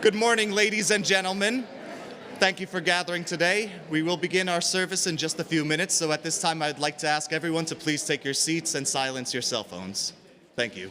Good morning, ladies and gentlemen. Thank you for gathering today. We will begin our service in just a few minutes, so at this time I'd like to ask everyone to please take your seats and silence your cell phones. Thank you.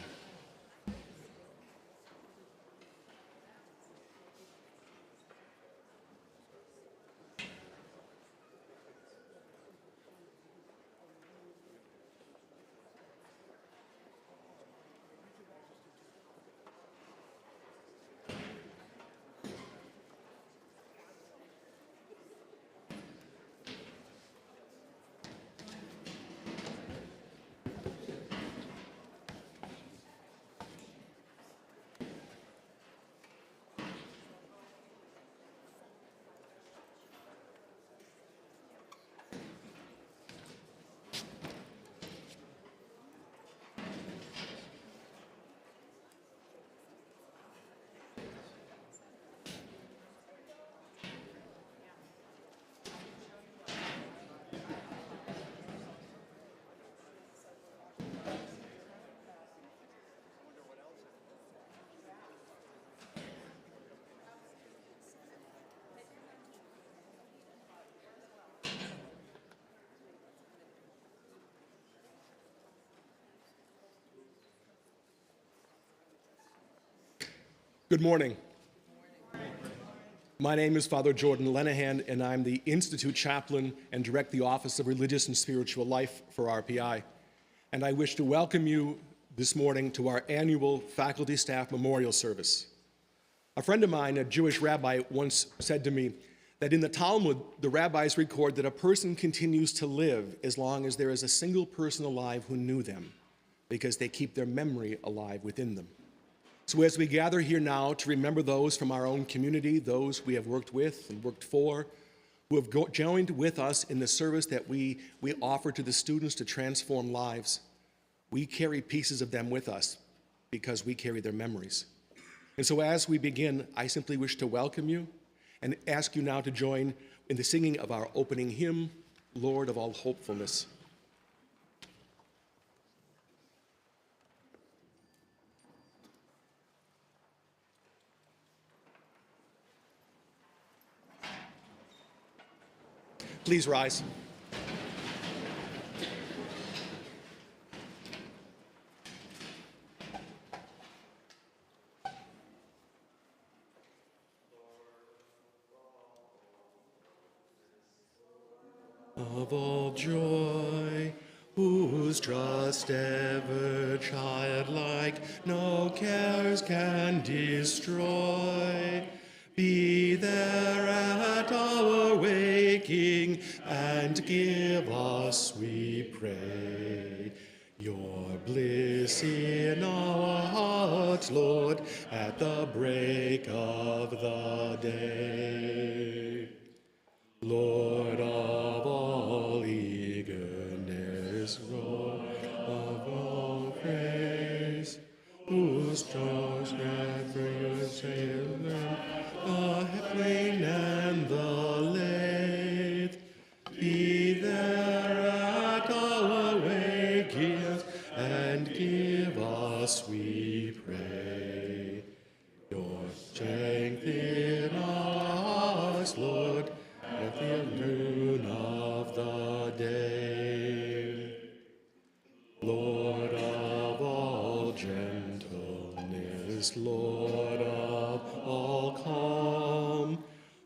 Good morning. My name is Father Jordan Lenahan, and I'm the Institute Chaplain and direct the Office of Religious and Spiritual Life for RPI. And I wish to welcome you this morning to our annual Faculty Staff Memorial Service. A friend of mine, a Jewish rabbi, once said to me that in the Talmud, the rabbis record that a person continues to live as long as there is a single person alive who knew them, because they keep their memory alive within them. So as we gather here now to remember those from our own community, those we have worked with and worked for, who have joined with us in the service that we offer to the students to transform lives, we carry pieces of them with us because we carry their memories. And so as we begin, I simply wish to welcome you and ask you now to join in the singing of our opening hymn, Lord of All Hopefulness. Please rise. Of all joy, whose trust ever childlike no cares can destroy, be there at our waking, and give us, we pray, your bliss in our hearts, Lord, at the break of the day. Lord of all eagerness, Lord of all praise, whose stars never your sailor, the plain and the lathe, be there at our waking, and give us, we pray, your strength in our hearts, Lord, at the noon of the day. Lord of all gentleness, Lord of all calm,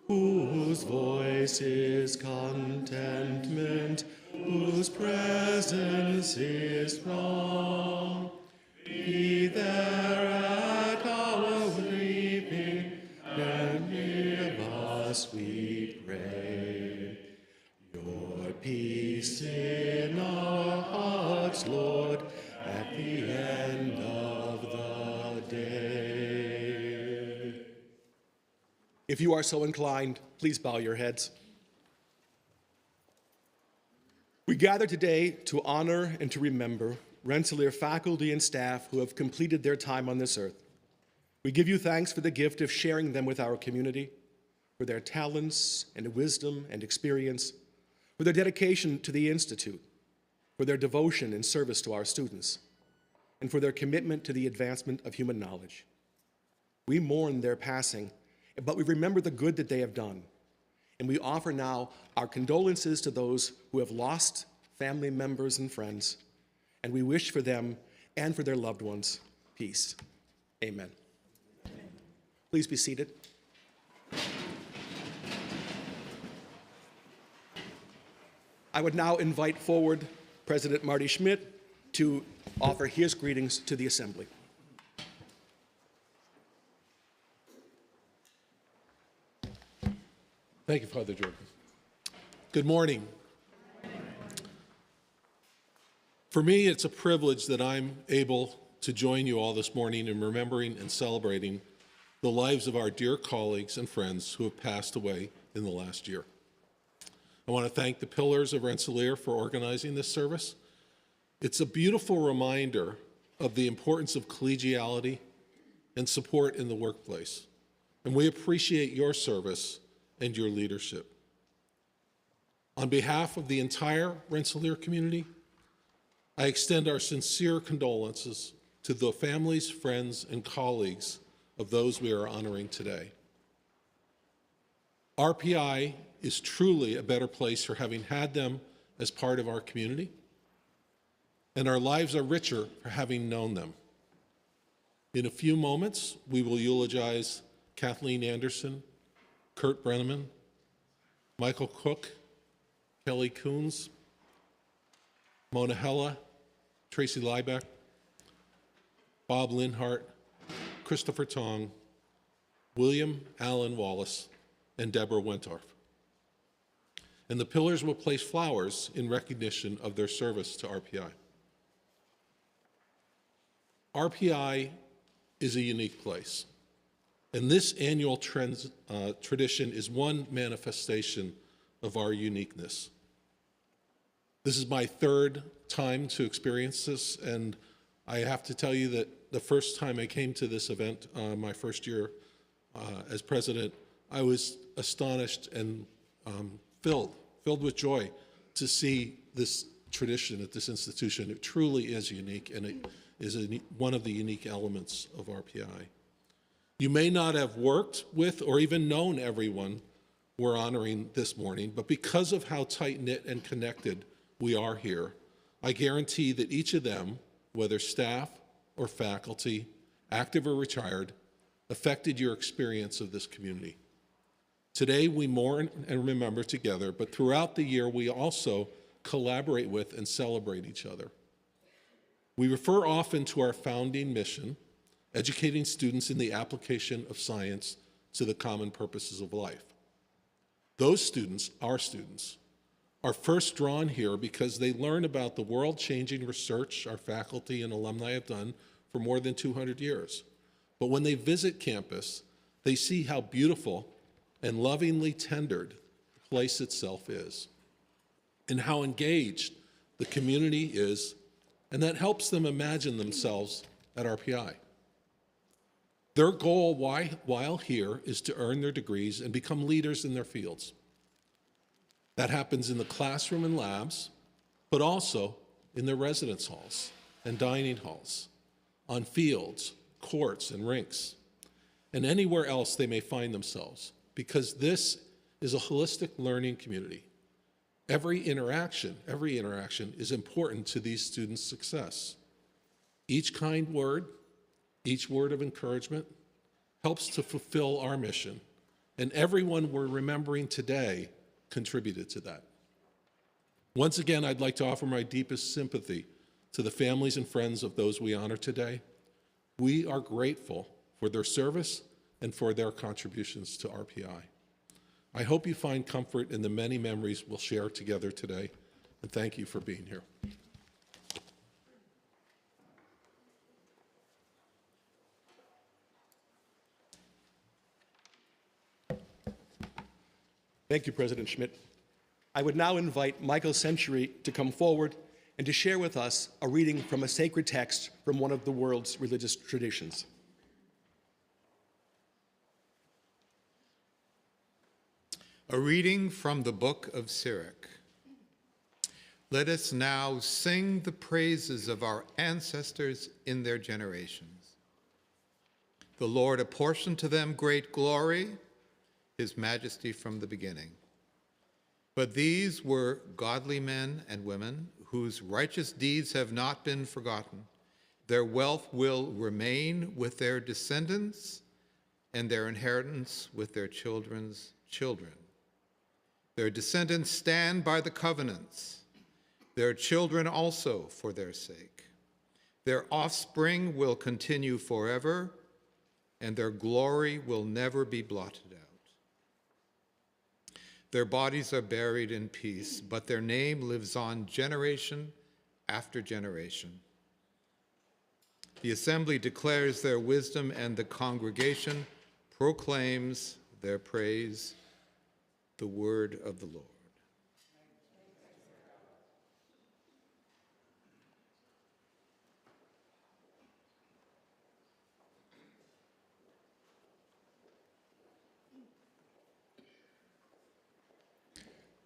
whose voice is contentment, whose presence is calm, be there at our weeping, and give us, we pray, your peace in our hearts, Lord, at the end of the day. If you are so inclined, please bow your heads. We gather today to honor and to remember Rensselaer faculty and staff who have completed their time on this earth. We give you thanks for the gift of sharing them with our community, for their talents and wisdom and experience, for their dedication to the Institute, for their devotion and service to our students, and for their commitment to the advancement of human knowledge. We mourn their passing but we remember the good that they have done. And we offer now our condolences to those who have lost family members and friends, and we wish for them and for their loved ones peace. Amen. Please be seated. I would now invite forward President Marty Schmidt to offer his greetings to the Assembly. Thank you, Father Jordan. Good morning. For me, it's a privilege that I'm able to join you all this morning in remembering and celebrating the lives of our dear colleagues and friends who have passed away in the last year. I want to thank the Pillars of Rensselaer for organizing this service. It's a beautiful reminder of the importance of collegiality and support in the workplace, and we appreciate your service and your leadership. On behalf of the entire Rensselaer community, I extend our sincere condolences to the families, friends, and colleagues of those we are honoring today. RPI is truly a better place for having had them as part of our community, and our lives are richer for having known them. In a few moments, we will eulogize Kathleen Anderson, Kurt Brenneman, Michael Cook, Kelly Coons, Mona Hella, Tracy Liebeck, Bob Linhart, Christopher Tong, William Allen Wallace, and Deborah Wentorf. And the Pillars will place flowers in recognition of their service to RPI. RPI is a unique place, and this annual tradition is one manifestation of our uniqueness. This is my third time to experience this, and I have to tell you that the first time I came to this event, my first year as president, I was astonished and filled with joy to see this tradition at this institution. It truly is unique, and it is one of the unique elements of RPI. You may not have worked with or even known everyone we're honoring this morning, but because of how tight-knit and connected we are here, I guarantee that each of them, whether staff or faculty, active or retired, affected your experience of this community. Today, we mourn and remember together, but throughout the year, we also collaborate with and celebrate each other. We refer often to our founding mission, educating students in the application of science to the common purposes of life. Those students, our students, are first drawn here because they learn about the world-changing research our faculty and alumni have done for more than 200 years. But when they visit campus, they see how beautiful and lovingly tendered the place itself is, and how engaged the community is, and that helps them imagine themselves at RPI. Their goal while here is to earn their degrees and become leaders in their fields. That happens in the classroom and labs, but also in their residence halls and dining halls, on fields, courts, and rinks, and anywhere else they may find themselves, because this is a holistic learning community. Every interaction is important to these students' success. Each kind word, each word of encouragement helps to fulfill our mission, and everyone we're remembering today contributed to that. Once again, I'd like to offer my deepest sympathy to the families and friends of those we honor today. We are grateful for their service and for their contributions to RPI. I hope you find comfort in the many memories we'll share together today, and thank you for being here. Thank you, President Schmidt. I would now invite Michael Century to come forward and to share with us a reading from a sacred text from one of the world's religious traditions. A reading from the book of Sirach. Let us now sing the praises of our ancestors in their generations. The Lord apportioned to them great glory, his majesty from the beginning. But these were godly men and women whose righteous deeds have not been forgotten. Their wealth will remain with their descendants, and their inheritance with their children's children. Their descendants stand by the covenants, their children also for their sake. Their offspring will continue forever, and their glory will never be blotted out. Their bodies are buried in peace, but their name lives on generation after generation. The assembly declares their wisdom, and the congregation proclaims their praise, the word of the Lord.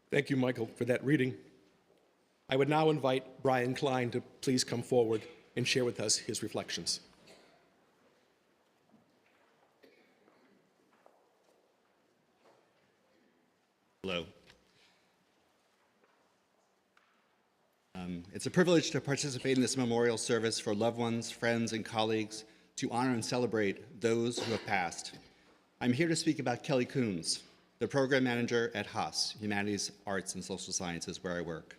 Thank you, Michael, for that reading. I would now invite Brian Klein to please come forward and share with us his reflections. Hello. It's a privilege to participate in this memorial service for loved ones, friends, and colleagues to honor and celebrate those who have passed. I'm here to speak about Kelly Coons, the program manager at Haas, Humanities, Arts, and Social Sciences, where I work.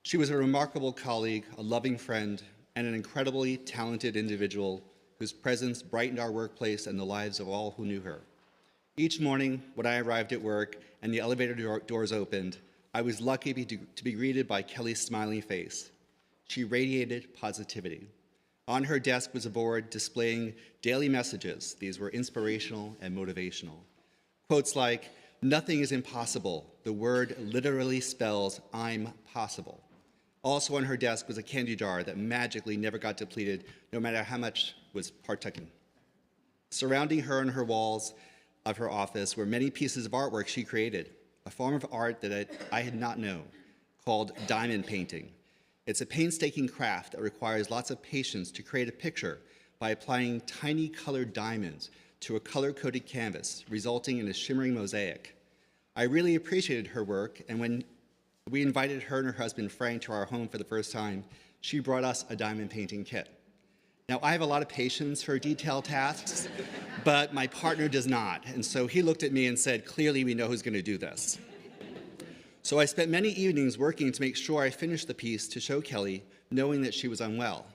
She was a remarkable colleague, a loving friend, and an incredibly talented individual whose presence brightened our workplace and the lives of all who knew her. Each morning, when I arrived at work and the elevator doors opened, I was lucky to be greeted by Kelly's smiling face. She radiated positivity. On her desk was a board displaying daily messages. These were inspirational and motivational. Quotes like, "Nothing is impossible. The word literally spells I'm possible." Also on her desk was a candy jar that magically never got depleted, no matter how much was partaken. Surrounding her and her walls of her office were many pieces of artwork she created, a form of art that I had not known, called diamond painting. It's a painstaking craft that requires lots of patience to create a picture by applying tiny colored diamonds to a color-coded canvas, resulting in a shimmering mosaic. I really appreciated her work, and when we invited her and her husband Frank to our home for the first time, she brought us a diamond painting kit. Now, I have a lot of patience for detailed tasks, but my partner does not, and so he looked at me and said, "Clearly we know who's going to do this." So I spent many evenings working to make sure I finished the piece to show Kelly, knowing that she was unwell.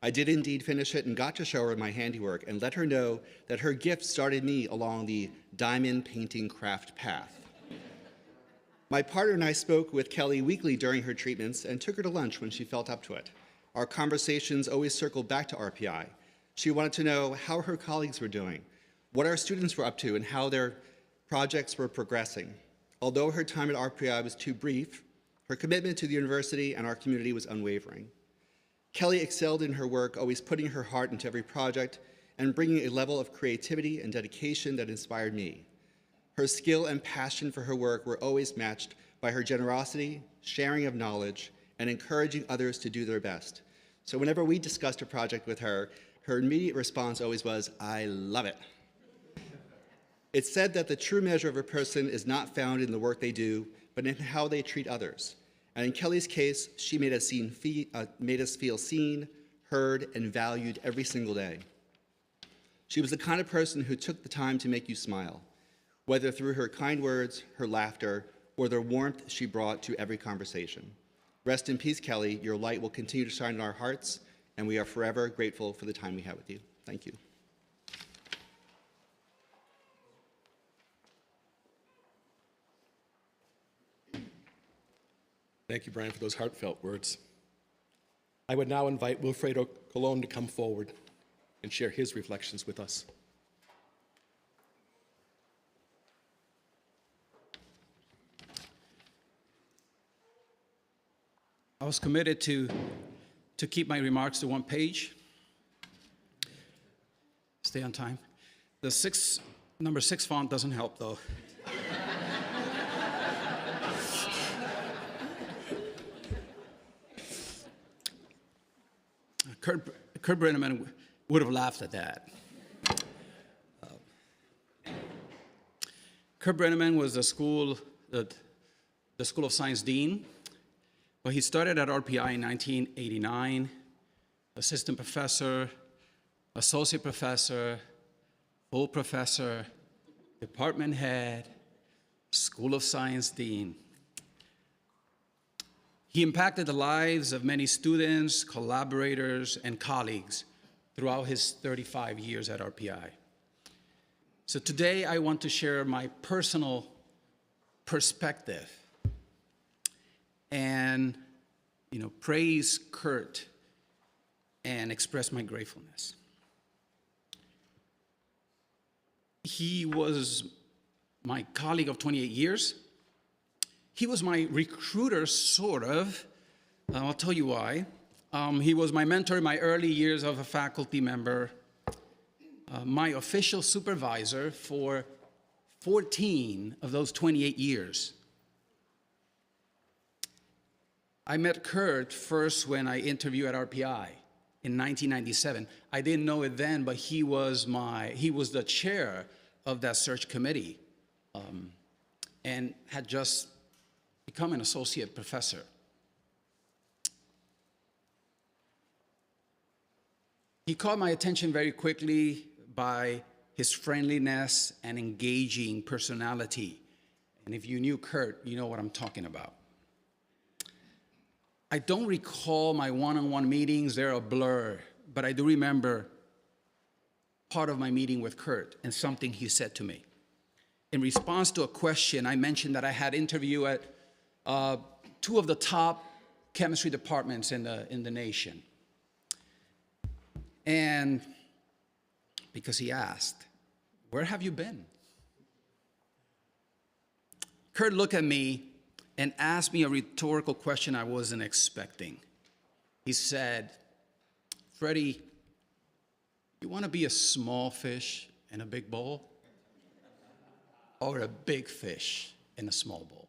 I did indeed finish it and got to show her my handiwork and let her know that her gift started me along the diamond painting craft path. My partner and I spoke with Kelly weekly during her treatments and took her to lunch when she felt up to it. Our conversations always circled back to RPI. She wanted to know how her colleagues were doing, what our students were up to, and how their projects were progressing. Although her time at RPI was too brief, her commitment to the university and our community was unwavering. Kelly excelled in her work, always putting her heart into every project and bringing a level of creativity and dedication that inspired me. Her skill and passion for her work were always matched by her generosity, sharing of knowledge, and encouraging others to do their best. So whenever we discussed a project with her, her immediate response always was, "I love it." It's said that the true measure of a person is not found in the work they do, but in how they treat others. And in Kelly's case, she made us feel seen, heard, and valued every single day. She was the kind of person who took the time to make you smile, whether through her kind words, her laughter, or the warmth she brought to every conversation. Rest in peace, Kelly. Your light will continue to shine in our hearts, and we are forever grateful for the time we had with you. Thank you. Thank you, Brian, for those heartfelt words. I would now invite Wilfredo Colon to come forward and share his reflections with us. I was committed to keep my remarks to one page. Stay on time. The number 6 font doesn't help, though. Kurt Brenneman would have laughed at that. Kurt Brenneman was the School of Science Dean, but he started at RPI in 1989, assistant professor, associate professor, full professor, department head, School of Science Dean. He impacted the lives of many students, collaborators, and colleagues throughout his 35 years at RPI. So today I want to share my personal perspective and praise Kurt and express my gratefulness. He was my colleague of 28 years. He was my recruiter, sort of. I'll tell you why. He was my mentor in my early years of a faculty member, my official supervisor for 14 of those 28 years. I met Kurt first when I interviewed at RPI in 1997. I didn't know it then, but he was the chair of that search committee, and had just become an associate professor. He caught my attention very quickly by his friendliness and engaging personality. And if you knew Kurt, you know what I'm talking about. I don't recall my one-on-one meetings, they're a blur, but I do remember part of my meeting with Kurt and something he said to me. In response to a question, I mentioned that I had interviewed at two of the top chemistry departments in the nation. And because he asked, "Where have you been?" Kurt looked at me and asked me a rhetorical question I wasn't expecting. He said, "Freddie, you want to be a small fish in a big bowl, or a big fish in a small bowl?"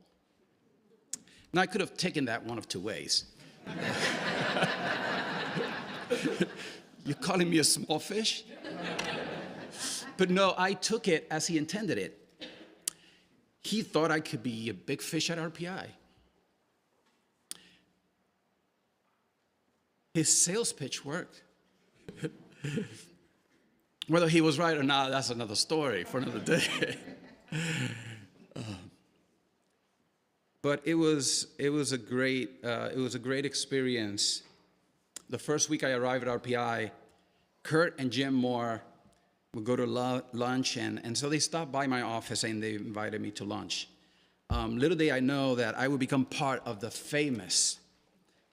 Now, I could have taken that one of two ways. You're calling me a small fish? But no, I took it as he intended it. He thought I could be a big fish at RPI. His sales pitch worked. Whether he was right or not, that's another story for another day. But it was a great experience. The first week I arrived at RPI, Kurt and Jim Moore would go to lunch, and so they stopped by my office and they invited me to lunch. Little did I know that I would become part of the famous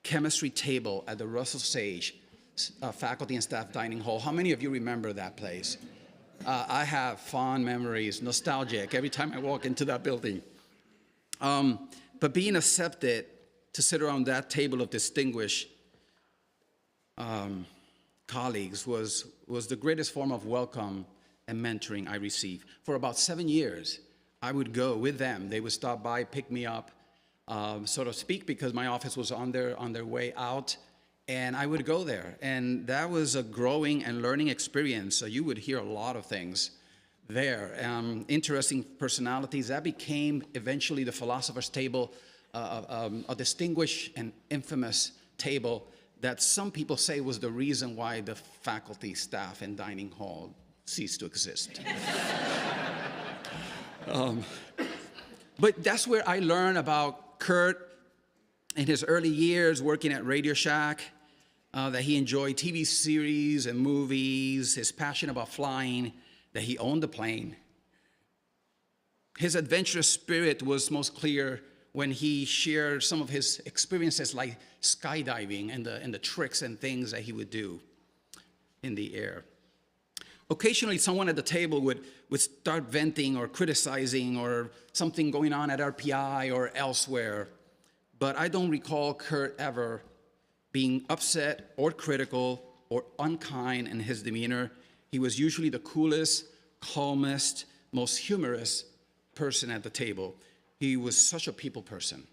chemistry table at the Russell Sage faculty and staff dining hall. How many of you remember that place? I have fond memories, nostalgic, every time I walk into that building. But being accepted to sit around that table of distinguished colleagues was the greatest form of welcome and mentoring I received. For about 7 years, I would go with them. They would stop by, pick me up, so to speak, because my office was on their way out, and I would go there. And that was a growing and learning experience. So you would hear a lot of things there. Interesting personalities. That became eventually the philosopher's table, a distinguished and infamous table that some people say was the reason why the faculty, staff, and dining hall ceased to exist. But that's where I learned about Kurt in his early years working at Radio Shack, that he enjoyed TV series and movies, his passion about flying, that he owned a plane. His adventurous spirit was most clear when he shared some of his experiences like skydiving and the tricks and things that he would do in the air. Occasionally, someone at the table would start venting or criticizing or something going on at RPI or elsewhere. But I don't recall Kurt ever being upset or critical or unkind in his demeanor. He was usually the coolest, calmest, most humorous person at the table. He was such a people person.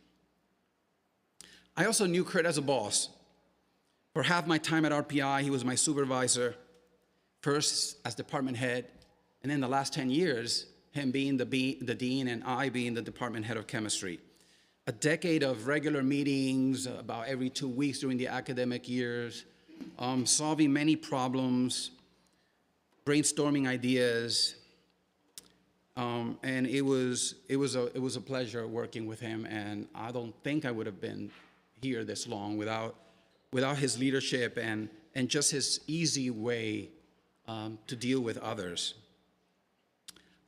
I also knew Kurt as a boss. For half my time at RPI, he was my supervisor, first as department head, and then the last 10 years him being the dean and I being the department head of chemistry. A decade of regular meetings about every 2 weeks during the academic years, solving many problems, brainstorming ideas, and it was a pleasure working with him. And I don't think I would have been here this long without his leadership and just his easy way to deal with others.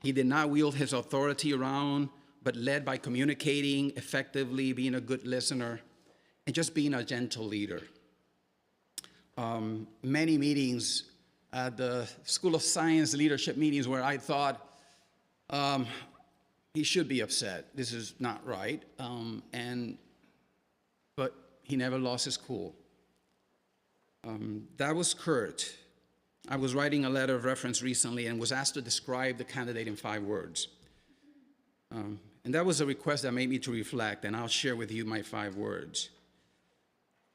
He did not wield his authority around, but led by communicating effectively, being a good listener, and just being a gentle leader. Many meetings at the School of Science leadership meetings where I thought, he should be upset. This is not right. But he never lost his cool. That was Kurt. I was writing a letter of reference recently and was asked to describe the candidate in 5 words. And that was a request that made me to reflect, and I'll share with you my 5 words.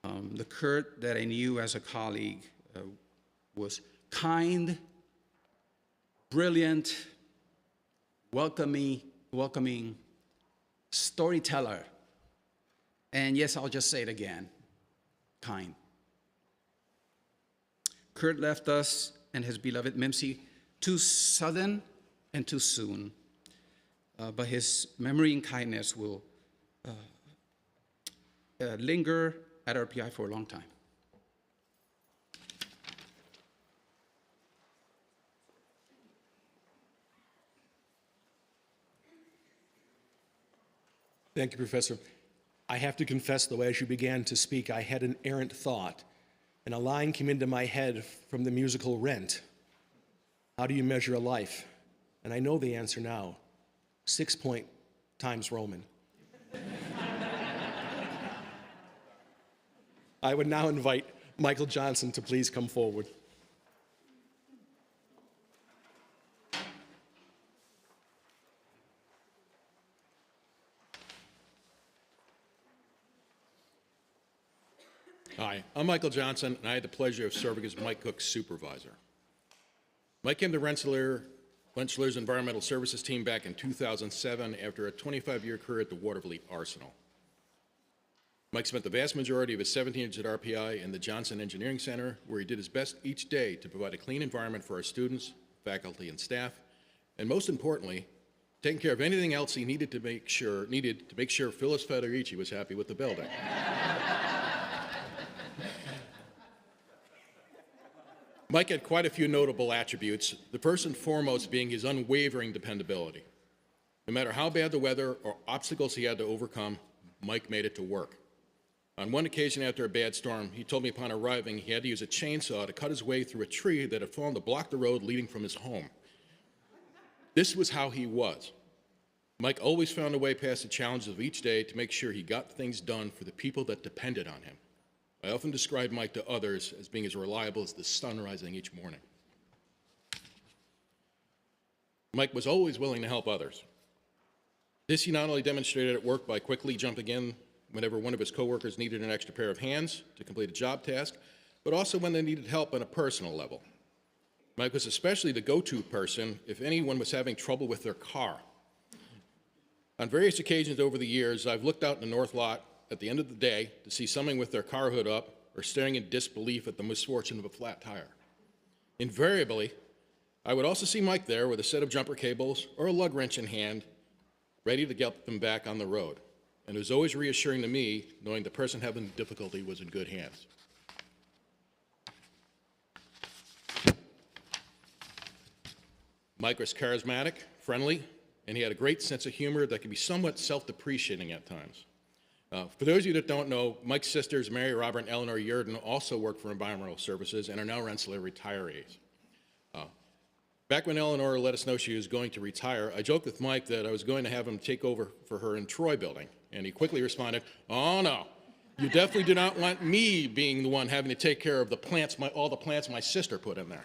The Kurt that I knew as a colleague was kind, brilliant, welcoming, storyteller, and yes, I'll just say it again, kind. Kurt left us and his beloved MIMSI too sudden and too soon, but his memory and kindness will linger at RPI for a long time. Thank you, Professor. I have to confess, though, as you began to speak, I had an errant thought, and a line came into my head from the musical Rent. How do you measure a life? And I know the answer now. 6 times Roman. I would now invite Michael Johnson to please come forward. Hi, I'm Michael Johnson, and I had the pleasure of serving as Mike Cook's supervisor. Mike came to Rensselaer's environmental services team back in 2007 after a 25-year career at the Watervliet Arsenal. Mike spent the vast majority of his 17 years at RPI in the Johnson Engineering Center, where he did his best each day to provide a clean environment for our students, faculty, and staff, and most importantly, taking care of anything else he needed to make sure Phyllis Federici was happy with the building. Mike had quite a few notable attributes, the first and foremost being his unwavering dependability. No matter how bad the weather or obstacles he had to overcome, Mike made it to work. On one occasion after a bad storm, he told me upon arriving he had to use a chainsaw to cut his way through a tree that had fallen to block the road leading from his home. This was how he was. Mike always found a way past the challenges of each day to make sure he got things done for the people that depended on him. I often describe Mike to others as being as reliable as the sun rising each morning. Mike was always willing to help others. This he not only demonstrated at work by quickly jumping in whenever one of his coworkers needed an extra pair of hands to complete a job task, but also when they needed help on a personal level. Mike was especially the go-to person if anyone was having trouble with their car. On various occasions over the years, I've looked out in the north lot at the end of the day to see someone with their car hood up or staring in disbelief at the misfortune of a flat tire. Invariably, I would also see Mike there with a set of jumper cables or a lug wrench in hand, ready to get them back on the road. And it was always reassuring to me knowing the person having difficulty was in good hands. Mike was charismatic, friendly, and he had a great sense of humor that could be somewhat self-depreciating at times. For those of you that don't know, Mike's sisters, Mary, Robert, and Eleanor Yurden, also work for Environmental Services and are now Rensselaer retirees. Back when Eleanor let us know she was going to retire, I joked with Mike that I was going to have him take over for her in Troy Building, and he quickly responded, "Oh no, you definitely do not want me being the one having to take care of the plants, all the plants my sister put in there."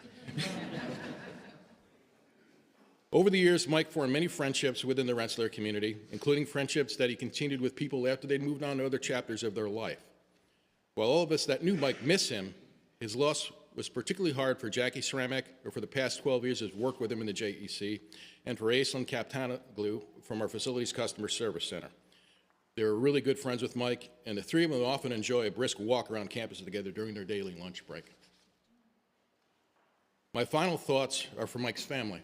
Over the years, Mike formed many friendships within the Rensselaer community, including friendships that he continued with people after they'd moved on to other chapters of their life. While all of us that knew Mike miss him, his loss was particularly hard for Jackie Ceramic, who for the past 12 years has worked with him in the JEC, and for Aislinn Kaptanaglu from our Facilities Customer Service Center. They were really good friends with Mike, and the three of them often enjoy a brisk walk around campus together during their daily lunch break. My final thoughts are for Mike's family.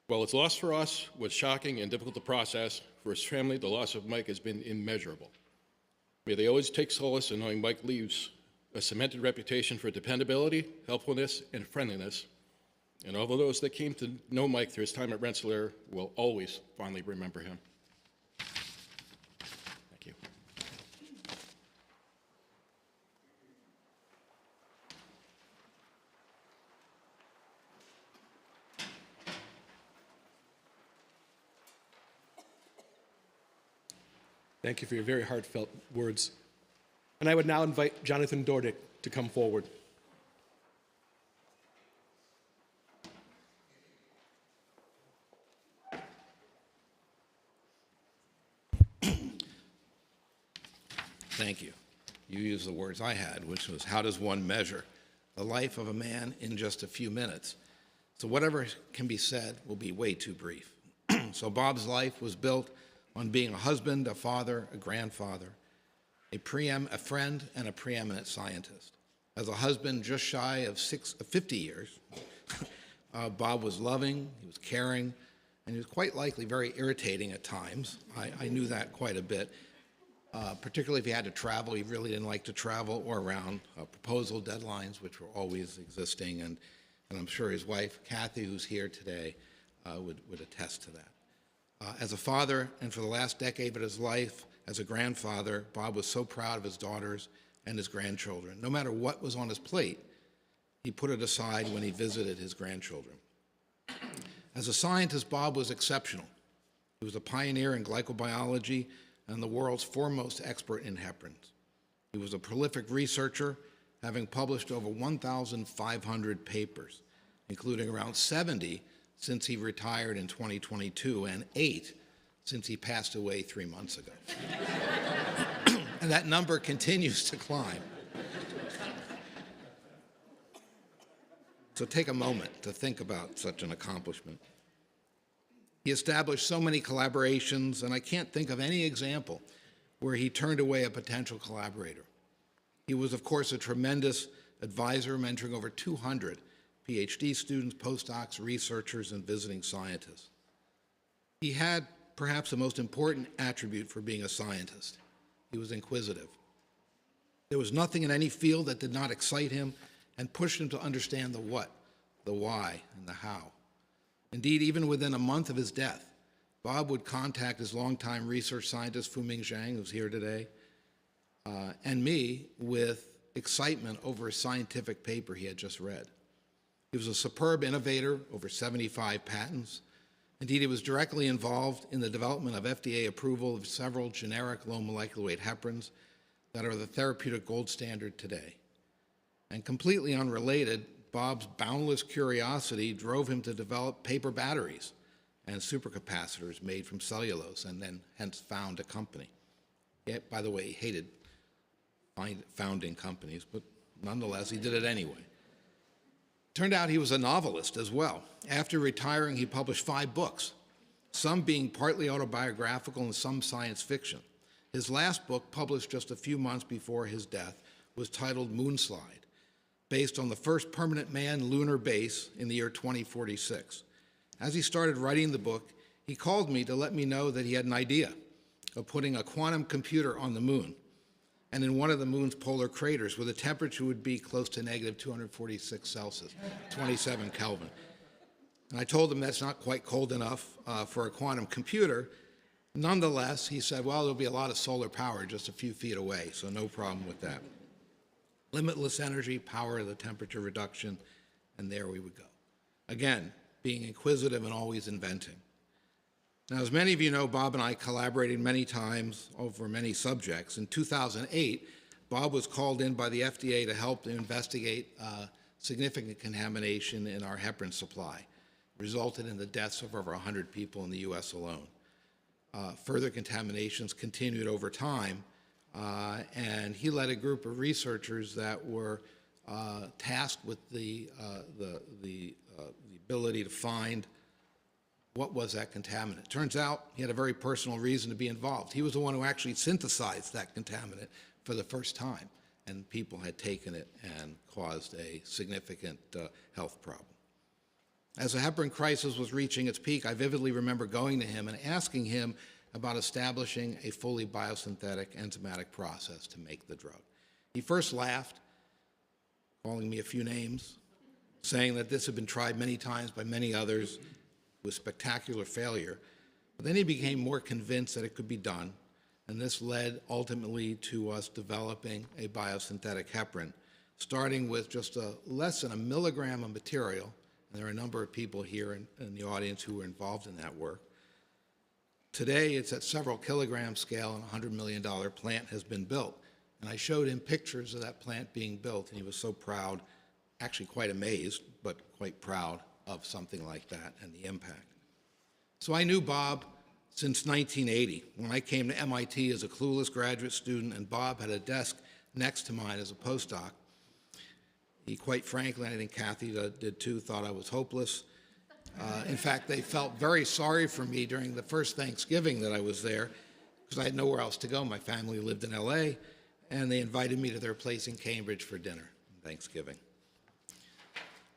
While its loss for us was shocking and difficult to process, for his family, the loss of Mike has been immeasurable. May they always take solace in knowing Mike leaves a cemented reputation for dependability, helpfulness, and friendliness. And all of those that came to know Mike through his time at Rensselaer will always fondly remember him. Thank you. Thank you for your very heartfelt words. And I would now invite Jonathan Dordick to come forward. Thank you. You used the words I had, which was, how does one measure the life of a man in just a few minutes? So whatever can be said will be way too brief. So Bob's life was built on being a husband, a father, a grandfather, a friend, and a preeminent scientist. As a husband just shy of 50 years, Bob was loving, he was caring, and he was quite likely very irritating at times. I knew that quite a bit. Particularly if he had to travel. He really didn't like to travel, or around proposal deadlines, which were always existing, and I'm sure his wife, Kathy, who's here today, would attest to that. As a father, and for the last decade of his life as a grandfather, Bob was so proud of his daughters and his grandchildren. No matter what was on his plate, he put it aside when he visited his grandchildren. As a scientist, Bob was exceptional. He was a pioneer in glycobiology and the world's foremost expert in heparins. He was a prolific researcher, having published over 1,500 papers, including around 70 since he retired in 2022 and 8 since he passed away 3 months ago. And that number continues to climb. So take a moment to think about such an accomplishment. He established so many collaborations, and I can't think of any example where he turned away a potential collaborator. He was, of course, a tremendous advisor, mentoring over 200 PhD students, postdocs, researchers, and visiting scientists. He had perhaps the most important attribute for being a scientist. He was inquisitive. There was nothing in any field that did not excite him and pushed him to understand the what, the why, and the how. Indeed, even within a month of his death, Bob would contact his longtime research scientist, Fuming Zhang, who's here today, and me with excitement over a scientific paper he had just read. He was a superb innovator, over 75 patents. Indeed, he was directly involved in the development of FDA approval of several generic low molecular weight heparins that are the therapeutic gold standard today. And completely unrelated, Bob's boundless curiosity drove him to develop paper batteries and supercapacitors made from cellulose, and then hence found a company. By the way, he hated founding companies, but nonetheless, he did it anyway. Turned out he was a novelist as well. After retiring, he published 5 books, some being partly autobiographical and some science fiction. His last book, published just a few months before his death, was titled Moonslide, based on the first permanent manned lunar base in the year 2046. As he started writing the book, he called me to let me know that he had an idea of putting a quantum computer on the moon and in one of the moon's polar craters where the temperature would be close to negative 246 Celsius, 27 Kelvin. And I told him that's not quite cold enough for a quantum computer. Nonetheless, he said, well, there'll be a lot of solar power just a few feet away, so no problem with that. Limitless energy, power, the temperature reduction, and there we would go. Again, being inquisitive and always inventing. Now, as many of you know, Bob and I collaborated many times over many subjects. In 2008, Bob was called in by the FDA to help investigate significant contamination in our heparin supply. It resulted in the deaths of over 100 people in the US alone. Further contaminations continued over time, and he led a group of researchers that were tasked with the ability to find what was that contaminant. Turns out he had a very personal reason to be involved. He was the one who actually synthesized that contaminant for the first time, and people had taken it and caused a significant health problem. As the heparin crisis was reaching its peak, I vividly remember going to him and asking him about establishing a fully biosynthetic enzymatic process to make the drug. He first laughed, calling me a few names, saying that this had been tried many times by many others with spectacular failure. But then he became more convinced that it could be done, and this led ultimately to us developing a biosynthetic heparin, starting with just less than a milligram of material. And there are a number of people here in the audience who were involved in that work. Today, it's at several kilogram scale, and a $100 million plant has been built. And I showed him pictures of that plant being built, and he was so proud, actually quite amazed, but quite proud of something like that and the impact. So I knew Bob since 1980, when I came to MIT as a clueless graduate student, and Bob had a desk next to mine as a postdoc. He, quite frankly, and I think Kathy did too, thought I was hopeless. In fact, they felt very sorry for me during the first Thanksgiving that I was there, because I had nowhere else to go. My family lived in LA, and they invited me to their place in Cambridge for dinner on Thanksgiving.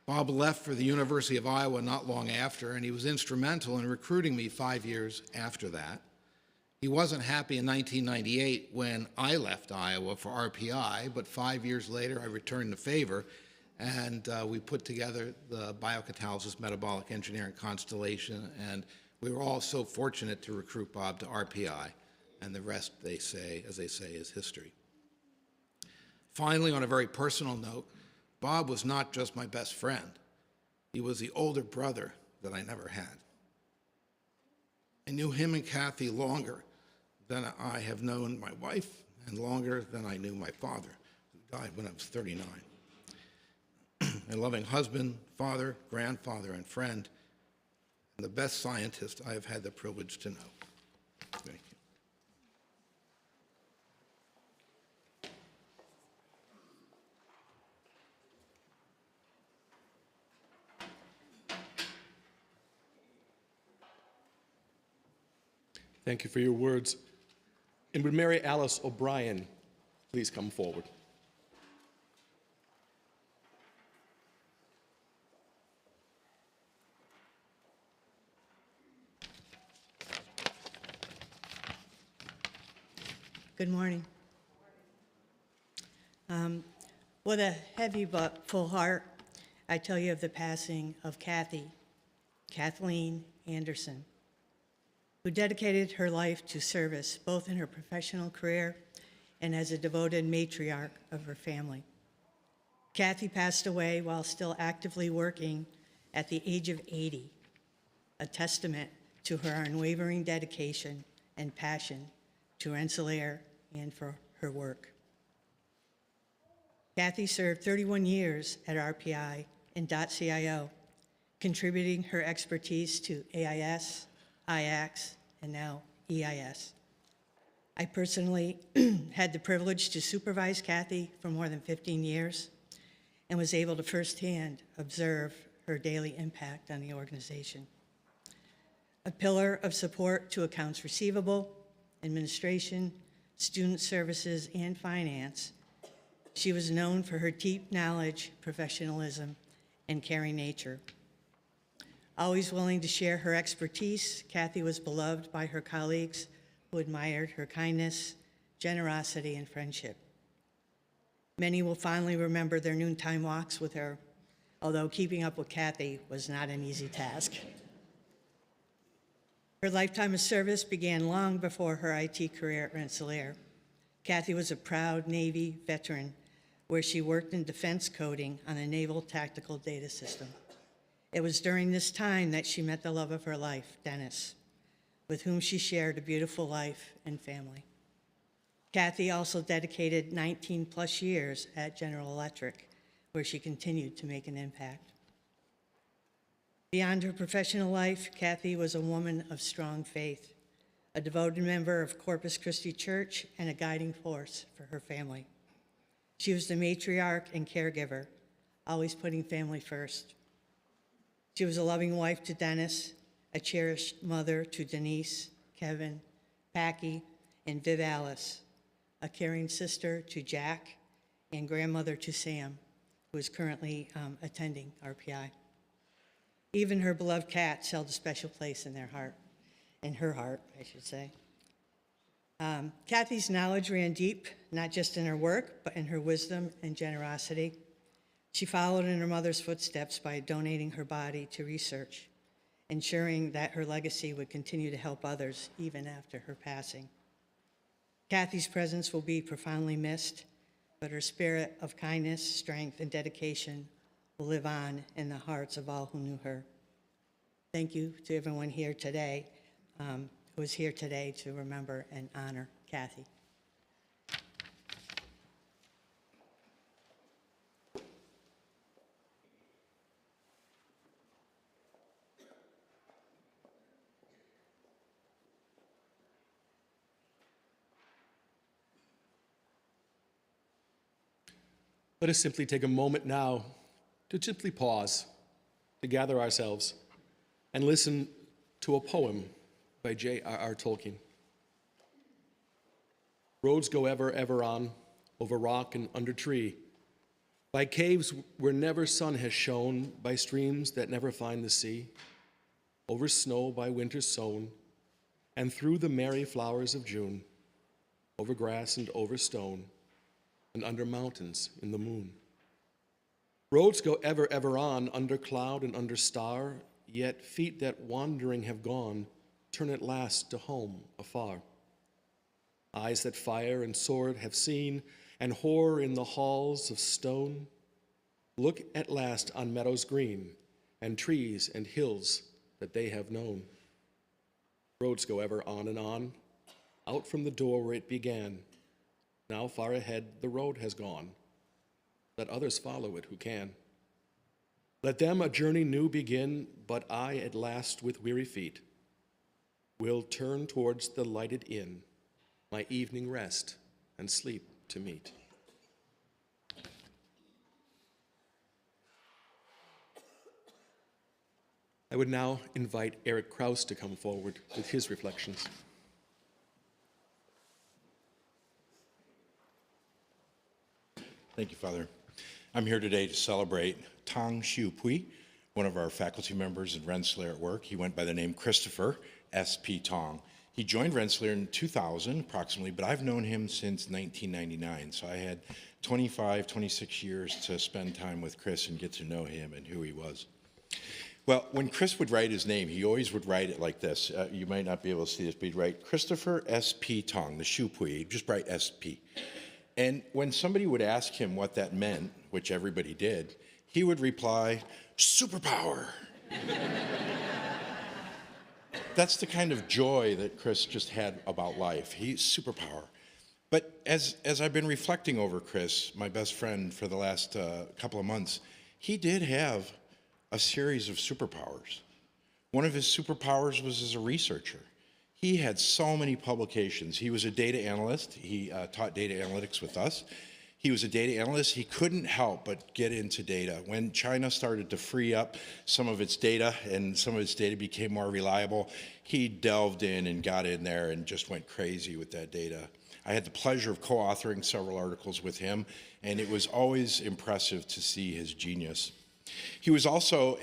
Bob left for the University of Iowa not long after, and he was instrumental in recruiting me 5 years after that. He wasn't happy in 1998 when I left Iowa for RPI, but 5 years later I returned the favor, and we put together the biocatalysis metabolic engineering constellation, and we were all so fortunate to recruit Bob to RPI, and the rest, they say, as they say, is history. Finally, on a very personal note, Bob was not just my best friend. He was the older brother that I never had. I knew him and Kathy longer than I have known my wife, and longer than I knew my father, who died when I was 39. A loving husband, father, grandfather, and friend, and the best scientist I have had the privilege to know. Thank you. Thank you for your words. And would Mary Alice O'Brien please come forward? Good morning. With a heavy but full heart, I tell you of the passing of Kathleen Anderson, who dedicated her life to service, both in her professional career and as a devoted matriarch of her family. Kathy passed away while still actively working at the age of 80, a testament to her unwavering dedication and passion to Rensselaer and for her work. Kathy served 31 years at RPI and .CIO, contributing her expertise to AIS, IACS, and now EIS. I personally had the privilege to supervise Kathy for more than 15 years and was able to firsthand observe her daily impact on the organization. A pillar of support to accounts receivable, administration, student services, and finance, she was known for her deep knowledge, professionalism, and caring nature. Always willing to share her expertise, Kathy was beloved by her colleagues who admired her kindness, generosity, and friendship. Many will fondly remember their noontime walks with her, although keeping up with Kathy was not an easy task. Her lifetime of service began long before her IT career at Rensselaer. Kathy was a proud Navy veteran where she worked in defense coding on a naval tactical data system. It was during this time that she met the love of her life, Dennis, with whom she shared a beautiful life and family. Kathy also dedicated 19 plus years at General Electric, where she continued to make an impact. Beyond her professional life, Kathy was a woman of strong faith, a devoted member of Corpus Christi Church, and a guiding force for her family. She was the matriarch and caregiver, always putting family first. She was a loving wife to Dennis, a cherished mother to Denise, Kevin, Packy, and Viv Alice, a caring sister to Jack, and grandmother to Sam, who is currently attending RPI. Even her beloved cats held a special place in her heart, I should say. Kathy's knowledge ran deep, not just in her work, but in her wisdom and generosity. She followed in her mother's footsteps by donating her body to research, ensuring that her legacy would continue to help others even after her passing. Kathy's presence will be profoundly missed, but her spirit of kindness, strength, and dedication will live on in the hearts of all who knew her. Thank you to everyone here today, who is here today to remember and honor Kathy. Let us simply take a moment now to simply pause, to gather ourselves, and listen to a poem by J.R.R. Tolkien. Roads go ever, ever on, over rock and under tree, by caves where never sun has shone, by streams that never find the sea, over snow by winter sown, and through the merry flowers of June, over grass and over stone, and under mountains in the moon. Roads go ever, ever on, under cloud and under star, yet feet that wandering have gone turn at last to home afar. Eyes that fire and sword have seen, and horror in the halls of stone, look at last on meadows green, and trees and hills that they have known. Roads go ever on and on, out from the door where it began. Now far ahead the road has gone. Let others follow it who can. Let them a journey new begin, but I at last with weary feet will turn towards the lighted inn, my evening rest and sleep to meet. I would now invite Eric Kraus to come forward with his reflections. Thank you, Father. I'm here today to celebrate Tang Xiu Pui, one of our faculty members in Rensselaer at work. He went by the name Christopher S.P. Tong. He joined Rensselaer in 2000 approximately, but I've known him since 1999. So I had 26 years to spend time with Chris and get to know him and who he was. Well, when Chris would write his name, he always would write it like this. You might not be able to see this, but he'd write Christopher S.P. Tong, the Xiu Pui. He'd just write S.P. And when somebody would ask him what that meant, which everybody did, he would reply, superpower. That's the kind of joy that Chris just had about life. He's superpower. But as I've been reflecting over Chris, my best friend for the last couple of months, he did have a series of superpowers. One of his superpowers was as a researcher. He had so many publications. He was a data analyst. He taught data analytics with us. He was a data analyst. He couldn't help but get into data. When China started to free up some of its data and some of its data became more reliable, he delved in and got in there and just went crazy with that data. I had the pleasure of co-authoring several articles with him, and it was always impressive to see his genius. He was also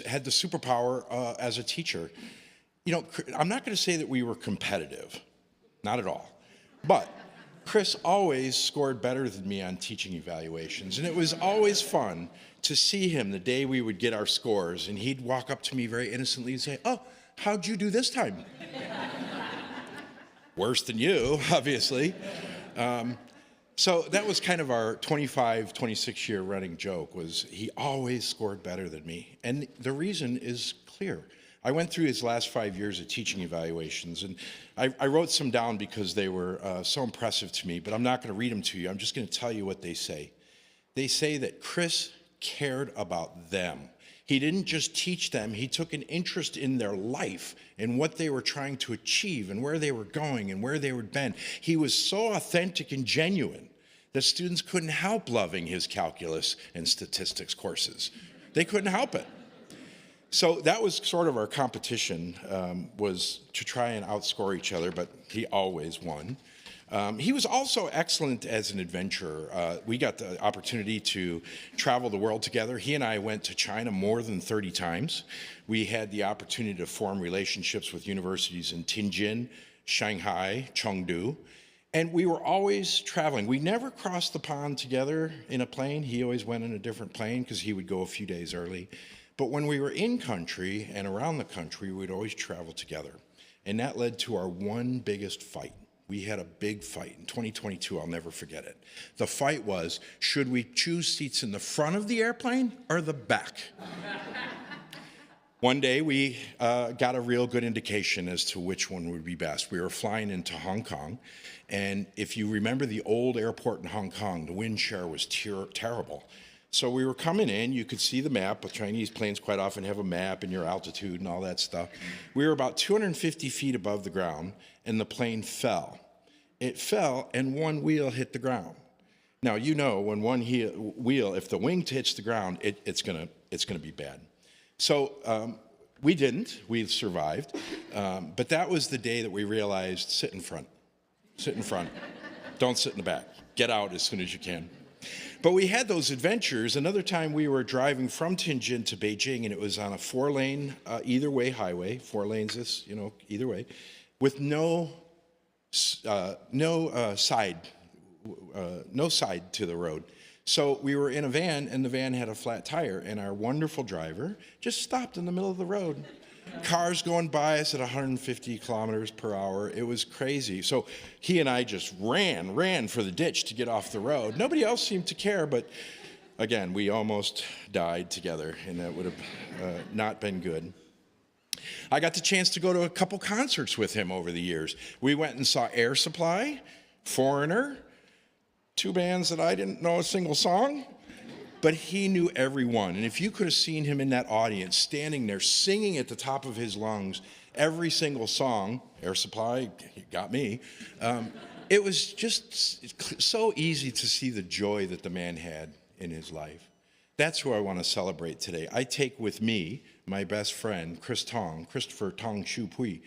had the superpower as a teacher. You know, I'm not going to say that we were competitive, not at all, but Chris always scored better than me on teaching evaluations, and it was always fun to see him the day we would get our scores, and he'd walk up to me very innocently and say, "Oh, how'd you do this time?" Worse than you, obviously. So that was kind of our 26-year running joke, was he always scored better than me. And the reason is clear. I went through his last 5 years of teaching evaluations, and I wrote some down because they were so impressive to me, but I'm not going to read them to you. I'm just going to tell you what they say. They say that Chris cared about them. He didn't just teach them, he took an interest in their life and what they were trying to achieve and where they were going and where they would been. He was so authentic and genuine that students couldn't help loving his calculus and statistics courses. They couldn't help it. So that was sort of our competition, was to try and outscore each other, but he always won. He was also excellent as an adventurer. We got the opportunity to travel the world together. He and I went to China more than 30 times. We had the opportunity to form relationships with universities in Tianjin, Shanghai, Chengdu, and we were always traveling. We never crossed the pond together in a plane. He always went in a different plane because he would go a few days early. But when we were in country and around the country, we'd always travel together. And that led to our one biggest fight. We had a big fight in 2022, I'll never forget it. The fight was, should we choose seats in the front of the airplane or the back? One day we got a real good indication as to which one would be best. We were flying into Hong Kong, and if you remember the old airport in Hong Kong, the wind shear was terrible. So we were coming in, you could see the map, but Chinese planes quite often have a map and your altitude and all that stuff. We were about 250 feet above the ground, and the plane fell. It fell, and one wheel hit the ground. Now, you know, when one wheel, if the wing hits the ground, it's gonna be bad. So we didn't, we survived, but that was the day that we realized, sit in front, don't sit in the back, get out as soon as you can. But we had those adventures. Another time we were driving from Tianjin to Beijing, and it was on a 4-lane either way highway, 4 lanes either way, with no side to the road. So we were in a van, and the van had a flat tire, and our wonderful driver just stopped in the middle of the road. Cars going by us at 150 kilometers per hour. It was crazy. So he and I just ran for the ditch to get off the road. Nobody else seemed to care, but again, we almost died together, and that would have not been good. I got the chance to go to a couple concerts with him over the years. We went and saw Air Supply, Foreigner, 2 bands that I didn't know a single song, but he knew every one. And if you could have seen him in that audience, standing there singing at the top of his lungs every single song, Air Supply got me, it was just so easy to see the joy that the man had in his life. That's who I want to celebrate today. I take with me my best friend, Christopher Tong Shu Pui,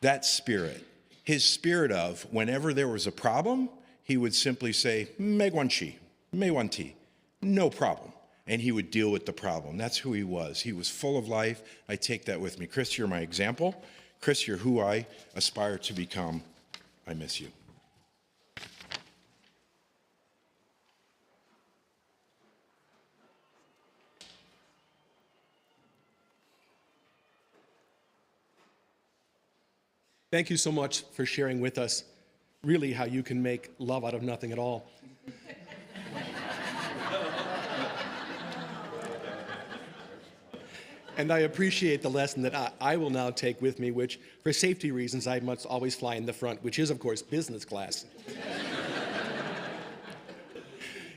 that spirit, his spirit of whenever there was a problem, he would simply say, "Mei guan qi, mei wan ti," no problem. And he would deal with the problem. That's who he was. He was full of life. I take that with me. Chris, you're my example. Chris, you're who I aspire to become. I miss you. Thank you so much for sharing with us really how you can make love out of nothing at all. And I appreciate the lesson that I will now take with me, which for safety reasons I must always fly in the front, which is of course business class.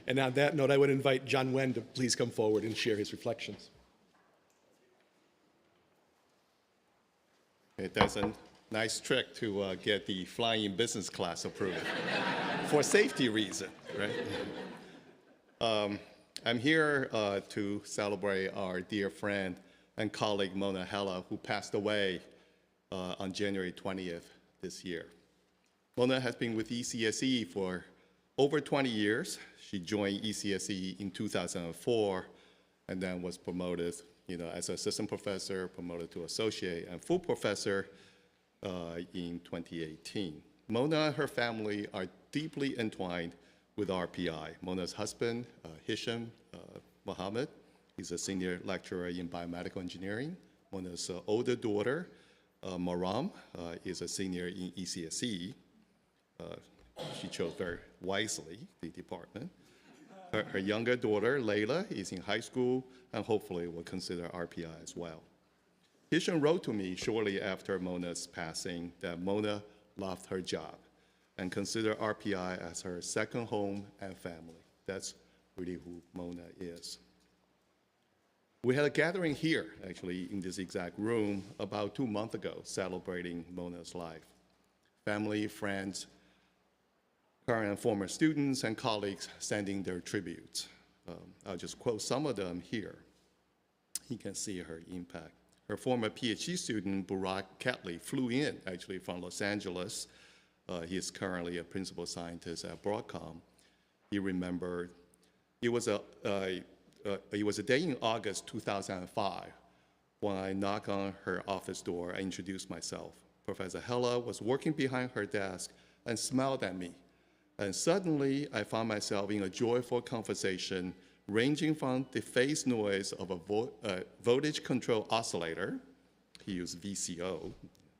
And on that note, I would invite John Wen to please come forward and share his reflections. That's a nice trick to get the flying in business class approved for safety reason, right? I'm here to celebrate our dear friend and colleague Mona Hella, who passed away on January 20th this year. Mona has been with ECSE for over 20 years. She joined ECSE in 2004 and then was promoted as assistant professor, promoted to associate and full professor in 2018. Mona and her family are deeply entwined with RPI. Mona's husband, Hisham Mohammed, he's a senior lecturer in biomedical engineering. Mona's older daughter, Maram, is a senior in ECSE. She chose very wisely the department. Her younger daughter, Layla, is in high school and hopefully will consider RPI as well. Hisham wrote to me shortly after Mona's passing that Mona loved her job and considered RPI as her second home and family. That's really who Mona is. We had a gathering here, actually, in this exact room about 2 months ago, celebrating Mona's life. Family, friends, current and former students and colleagues sending their tributes. I'll just quote some of them here. You can see her impact. Her former PhD student, Burak Catley, flew in actually from Los Angeles. He is currently a principal scientist at Broadcom. He remembered, it was a day in August 2005 when I knocked on her office door. I introduced myself. Professor Hella was working behind her desk and smiled at me. And suddenly, I found myself in a joyful conversation ranging from the phase noise of a voltage control oscillator, he used VCO,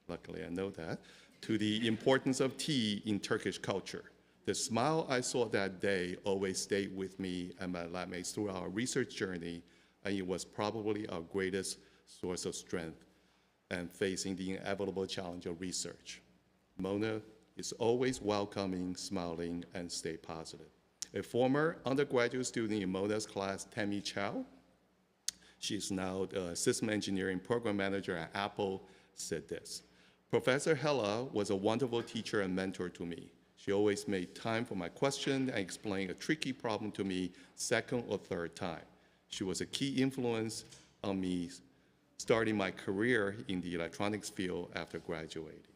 luckily I know that, to the importance of tea in Turkish culture. The smile I saw that day always stayed with me and my lab mates through our research journey, and it was probably our greatest source of strength and facing the inevitable challenge of research. Mona is always welcoming, smiling, and stay positive. A former undergraduate student in Mona's class, Tammy Chow, she's now the system engineering program manager at Apple, said this: Professor Hella was a wonderful teacher and mentor to me. She always made time for my question and explained a tricky problem to me second or third time. She was a key influence on me starting my career in the electronics field after graduating.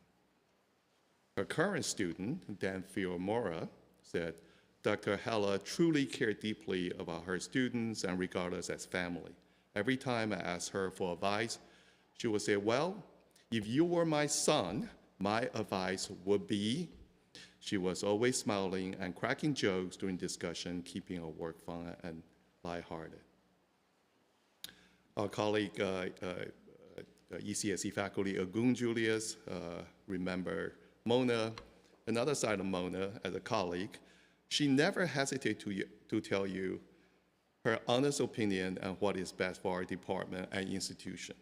Her current student, Dan Fiormora, said, Dr. Hella truly cared deeply about her students and regarded us as family. Every time I asked her for advice, she would say, well, if you were my son, my advice would be. She was always smiling and cracking jokes during discussion, keeping her work fun and lighthearted. Our colleague, ECSE faculty, Agun Julius, remember Mona, another side of Mona as a colleague. She never hesitated to tell you her honest opinion on what is best for our department and institution.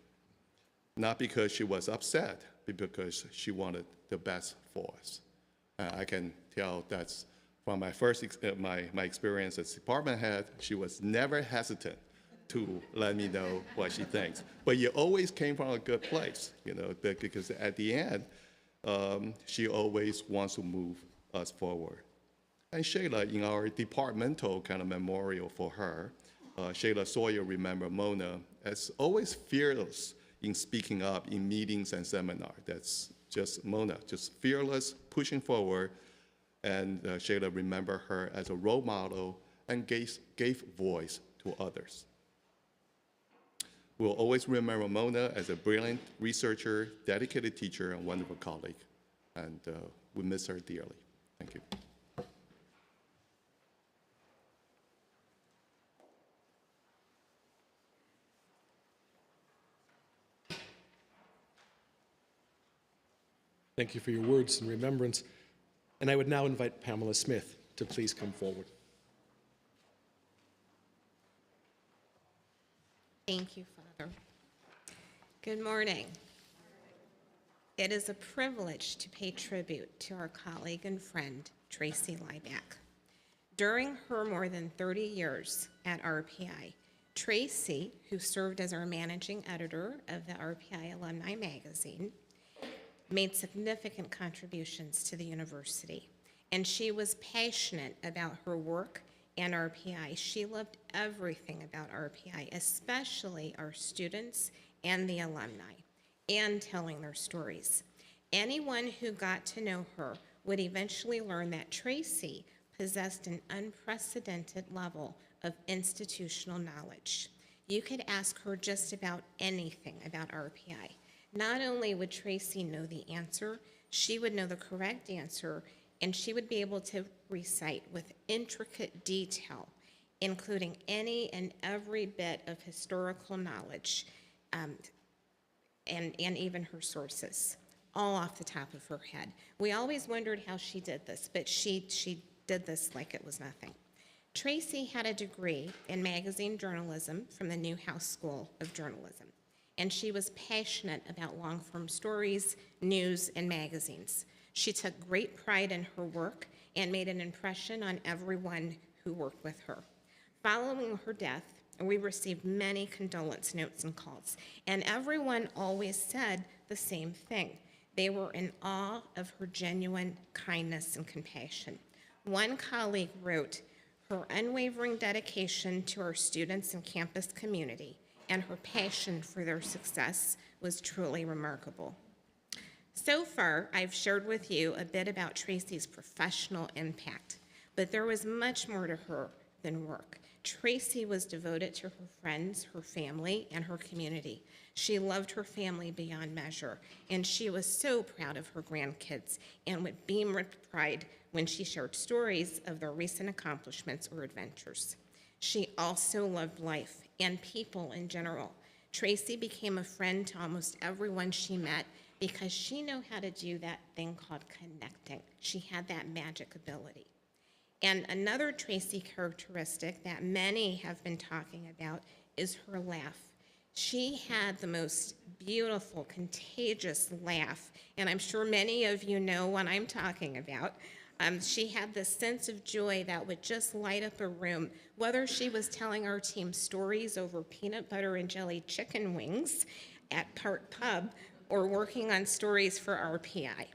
Not because she was upset, but because she wanted the best for us. I can tell that's from my first my experience as department head. She was never hesitant to let me know what she thinks. But it always came from a good place, you know, because at the end, she always wants to move us forward. And Shayla, in our departmental kind of memorial for her, Shayla Sawyer remembered Mona as always fearless in speaking up in meetings and seminars. That's just Mona, just fearless, pushing forward. And Shayla remembered her as a role model and gave voice to others. We'll always remember Mona as a brilliant researcher, dedicated teacher, and wonderful colleague. And we miss her dearly. Thank you. Thank you for your words and remembrance. And I would now invite Pamela Smith to please come forward. Thank you, Father. Good morning. It is a privilege to pay tribute to our colleague and friend, Tracy Lieback. During her more than 30 years at RPI, Tracy, who served as our managing editor of the RPI Alumni Magazine, made significant contributions to the university, and she was passionate about her work and RPI. She loved everything about RPI, especially our students and the alumni, and telling their stories. Anyone who got to know her would eventually learn that Tracy possessed an unprecedented level of institutional knowledge. You could ask her just about anything about RPI. Not only would Tracy know the answer, she would know the correct answer, and she would be able to recite with intricate detail, including any and every bit of historical knowledge, and even her sources, all off the top of her head. We always wondered how she did this, but she did this like it was nothing. Tracy had a degree in magazine journalism from the Newhouse School of Journalism, and she was passionate about long-form stories, news, and magazines. She took great pride in her work and made an impression on everyone who worked with her. Following her death, and we received many condolence notes and calls. And everyone always said the same thing. They were in awe of her genuine kindness and compassion. One colleague wrote, "Her unwavering dedication to our students and campus community and her passion for their success was truly remarkable." So far, I've shared with you a bit about Tracy's professional impact, but there was much more to her than work. Tracy was devoted to her friends, her family, and her community. She loved her family beyond measure, and she was so proud of her grandkids and would beam with pride when she shared stories of their recent accomplishments or adventures. She also loved life and people in general. Tracy became a friend to almost everyone she met because she knew how to do that thing called connecting. She had that magic ability. And another Tracy characteristic that many have been talking about is her laugh. She had the most beautiful, contagious laugh, and I'm sure many of you know what I'm talking about. She had this sense of joy that would just light up a room, whether she was telling our team stories over peanut butter and jelly chicken wings at Park Pub or working on stories for RPI.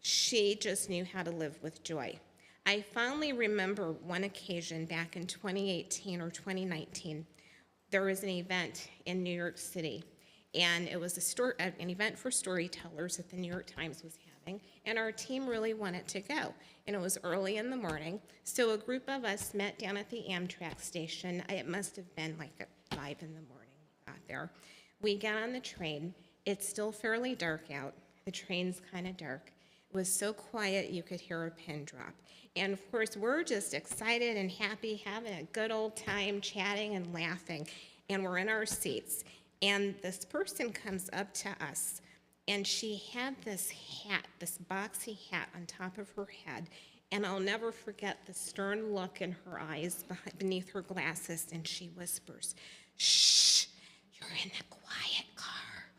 She just knew how to live with joy. I fondly remember one occasion back in 2018 or 2019. There was an event in New York City, and it was an event for storytellers that the New York Times was having, and our team really wanted to go. And it was early in the morning, so a group of us met down at the Amtrak station. It must have been like at 5 in the morning we got there. We got on the train. It's still fairly dark out. The train's kind of dark. It was so quiet you could hear a pin drop. And of course, we're just excited and happy, having a good old time chatting and laughing. And we're in our seats. And this person comes up to us, and she had this hat, this boxy hat on top of her head. And I'll never forget the stern look in her eyes beneath her glasses. And she whispers, "Shh, you're in the quiet car."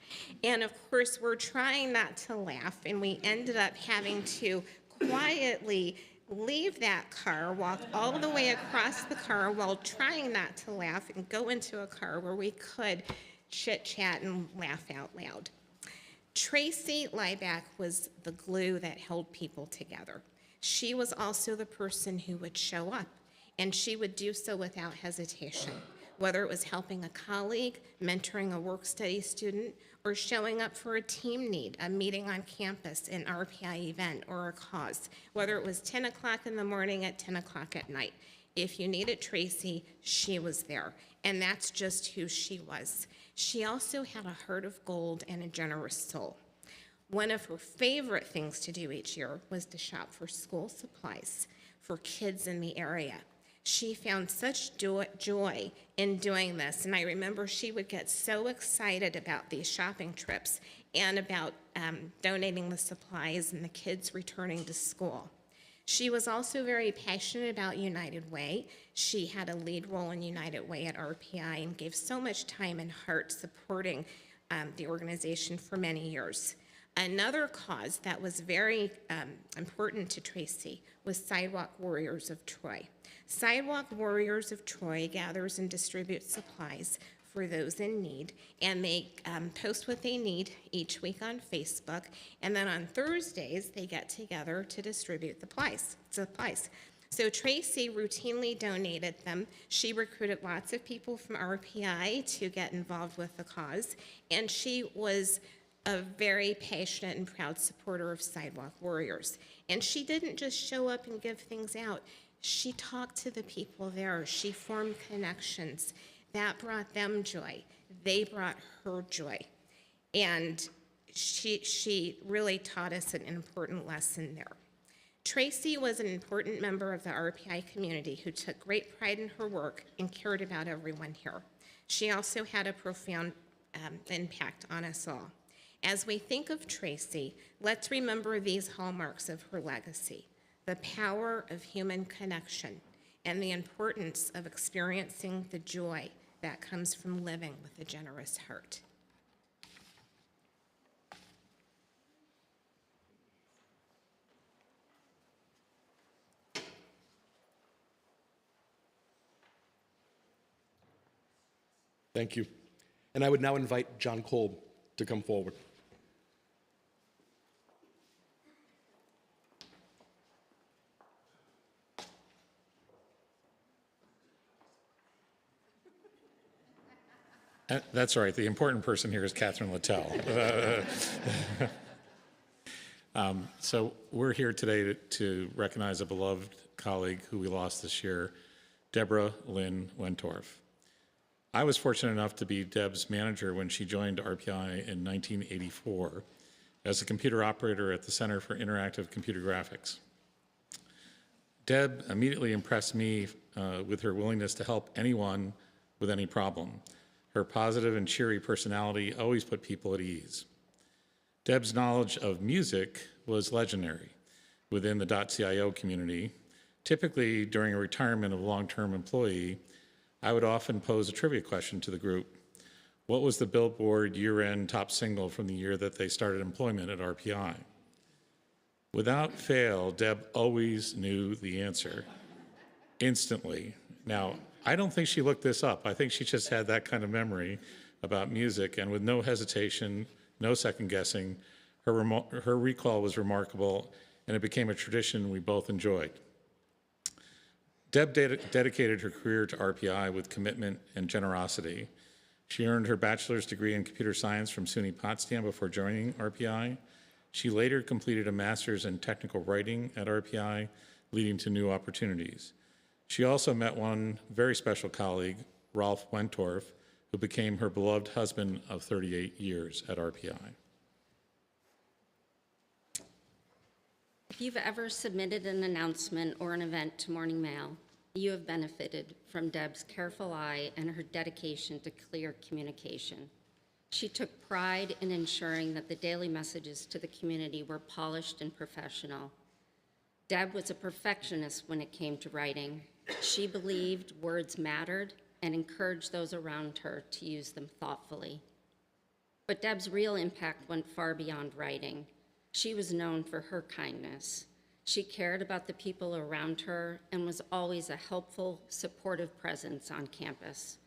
And of course, we're trying not to laugh, and we ended up having to quietly leave that car, walk all the way across the car while trying not to laugh, and go into a car where we could chit-chat and laugh out loud. Tracy Lieback was the glue that held people together. She was also the person who would show up, and she would do so without hesitation, whether it was helping a colleague, mentoring a work-study student, or showing up for a team need, a meeting on campus, an RPI event, or a cause, whether it was 10 o'clock in the morning at 10 o'clock at night. If you needed Tracy, she was there, and that's just who she was. She also had a heart of gold and a generous soul. One of her favorite things to do each year was to shop for school supplies for kids in the area. She found such joy in doing this, and I remember she would get so excited about these shopping trips and about donating the supplies and the kids returning to school. She was also very passionate about United Way. She had a lead role in United Way at RPI and gave so much time and heart supporting the organization for many years. Another cause that was very important to Tracy was Sidewalk Warriors of Troy. Sidewalk Warriors of Troy gathers and distributes supplies for those in need, and they post what they need each week on Facebook, and then on Thursdays, they get together to distribute the supplies. So Tracy routinely donated them. She recruited lots of people from RPI to get involved with the cause, and she was a very passionate and proud supporter of Sidewalk Warriors. And she didn't just show up and give things out. She talked to the people there. She formed connections. That brought them joy. They brought her joy. And she really taught us an important lesson there. Tracy was an important member of the RPI community who took great pride in her work and cared about everyone here. She also had a profound impact on us all. As we think of Tracy, let's remember these hallmarks of her legacy: the power of human connection and the importance of experiencing the joy that comes from living with a generous heart. Thank you. And I would now invite John Kolb to come forward. That's right. The important person here is Catherine Littell. So we're here today to recognize a beloved colleague who we lost this year, Deborah Lynn Wentorf. I was fortunate enough to be Deb's manager when she joined RPI in 1984 as a computer operator at the Center for Interactive Computer Graphics. Deb immediately impressed me with her willingness to help anyone with any problem. Her positive and cheery personality always put people at ease. Deb's knowledge of music was legendary within the .CIO community. Typically, during a retirement of a long-term employee, I would often pose a trivia question to the group. What was the Billboard year-end top single from the year that they started employment at RPI? Without fail, Deb always knew the answer instantly. Now, I don't think she looked this up. I think she just had that kind of memory about music, and with no hesitation, no second guessing, her recall was remarkable, and it became a tradition we both enjoyed. Deb dedicated her career to RPI with commitment and generosity. She earned her bachelor's degree in computer science from SUNY Potsdam before joining RPI. She later completed a master's in technical writing at RPI, leading to new opportunities. She also met one very special colleague, Ralph Wentorf, who became her beloved husband of 38 years at RPI. If you've ever submitted an announcement or an event to Morning Mail, you have benefited from Deb's careful eye and her dedication to clear communication. She took pride in ensuring that the daily messages to the community were polished and professional. Deb was a perfectionist when it came to writing. She believed words mattered and encouraged those around her to use them thoughtfully. But Deb's real impact went far beyond writing. She was known for her kindness. She cared about the people around her and was always a helpful, supportive presence on campus.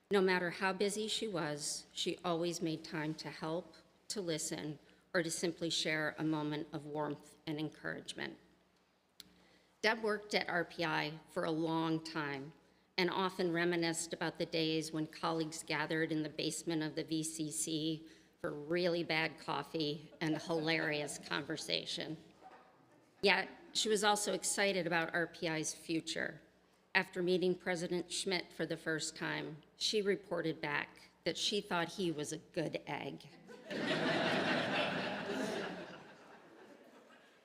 No matter how busy she was, she always made time to help, to listen, or to simply share a moment of warmth and encouragement. Deb worked at RPI for a long time and often reminisced about the days when colleagues gathered in the basement of the VCC for really bad coffee and hilarious conversation. Yet, she was also excited about RPI's future. After meeting President Schmidt for the first time, she reported back that she thought he was a good egg.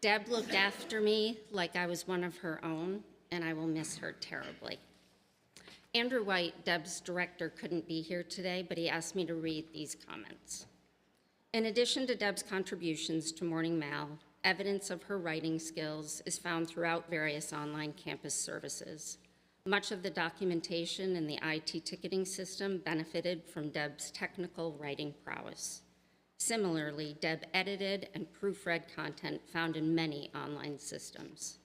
Deb looked after me like I was one of her own, and I will miss her terribly. Andrew White, Deb's director, couldn't be here today, but he asked me to read these comments. In addition to Deb's contributions to Morning Mail, evidence of her writing skills is found throughout various online campus services. Much of the documentation in the IT ticketing system benefited from Deb's technical writing prowess. Similarly, Deb edited and proofread content found in many online systems.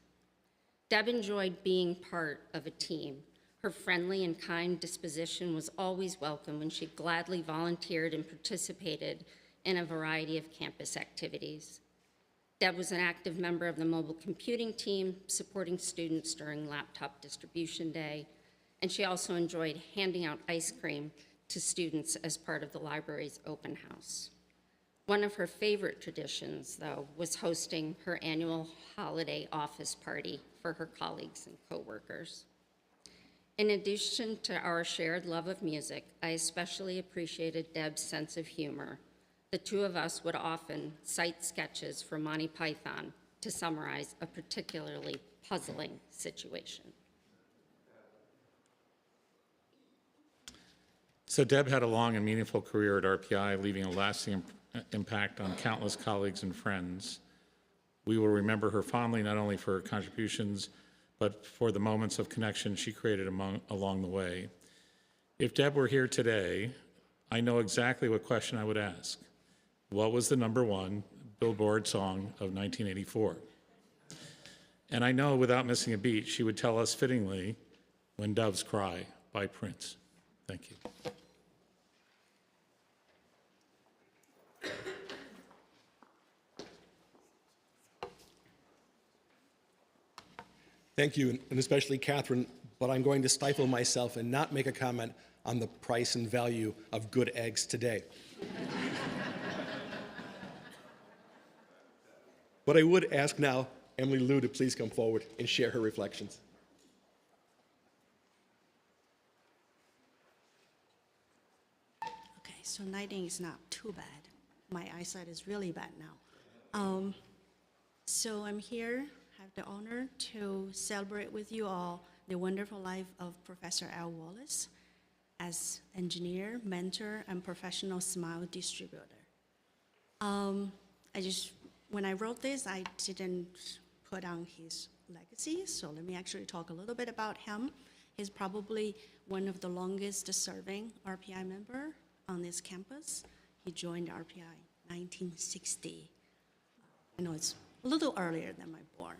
Deb enjoyed being part of a team. Her friendly and kind disposition was always welcome when she gladly volunteered and participated in a variety of campus activities. Deb was an active member of the mobile computing team, supporting students during Laptop Distribution Day, and she also enjoyed handing out ice cream to students as part of the library's open house. One of her favorite traditions, though, was hosting her annual holiday office party for her colleagues and coworkers. In addition to our shared love of music, I especially appreciated Deb's sense of humor. The two of us would often cite sketches from Monty Python to summarize a particularly puzzling situation. So Deb had a long and meaningful career at RPI, leaving a lasting impact on countless colleagues and friends. We will remember her fondly not only for her contributions, but for the moments of connection she created along the way. If Deb were here today, I know exactly what question I would ask. What was the #1 Billboard song of 1984? And I know without missing a beat, she would tell us fittingly, When Doves Cry by Prince. Thank you. Thank you, and especially Catherine, but I'm going to stifle myself and not make a comment on the price and value of good eggs today. But I would ask now Emily Liu to please come forward and share her reflections. Okay, so lighting is not too bad. My eyesight is really bad now. So I'm here, have the honor to celebrate with you all the wonderful life of Professor Al Wallace as engineer, mentor, and professional smile distributor. When I wrote this, I didn't put on his legacy, so let me actually talk a little bit about him. He's probably one of the longest serving RPI member on this campus. He joined RPI 1960. I know it's a little earlier than my born.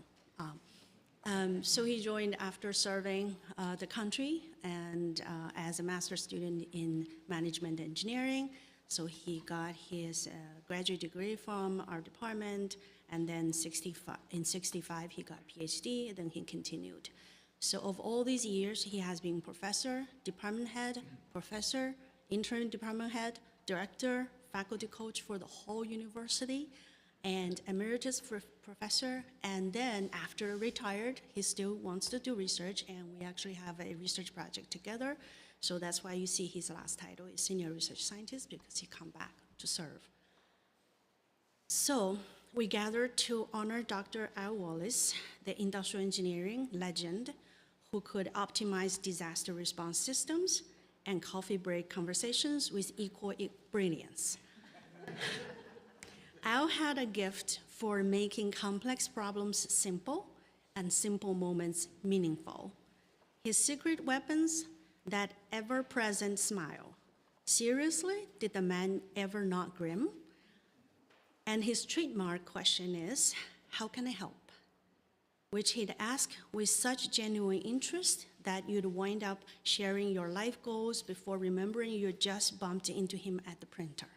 So he joined after serving the country and as a master's student in management engineering. So he got his graduate degree from our department, and then in 65 he got a PhD, and then he continued. So of all these years, he has been professor, department head, professor, interim department head, director, faculty coach for the whole university, and emeritus professor. And then after retired, he still wants to do research, and we actually have a research project together. So that's why you see his last title is Senior Research Scientist, because he come back to serve. So we gathered to honor Dr. Al Wallace, the industrial engineering legend who could optimize disaster response systems and coffee break conversations with equal brilliance. Al had a gift for making complex problems simple and simple moments meaningful. His secret weapons, that ever-present smile. Seriously, did the man ever not grin? And his trademark question is, how can I help? Which he'd ask with such genuine interest that you'd wind up sharing your life goals before remembering you just bumped into him at the printer.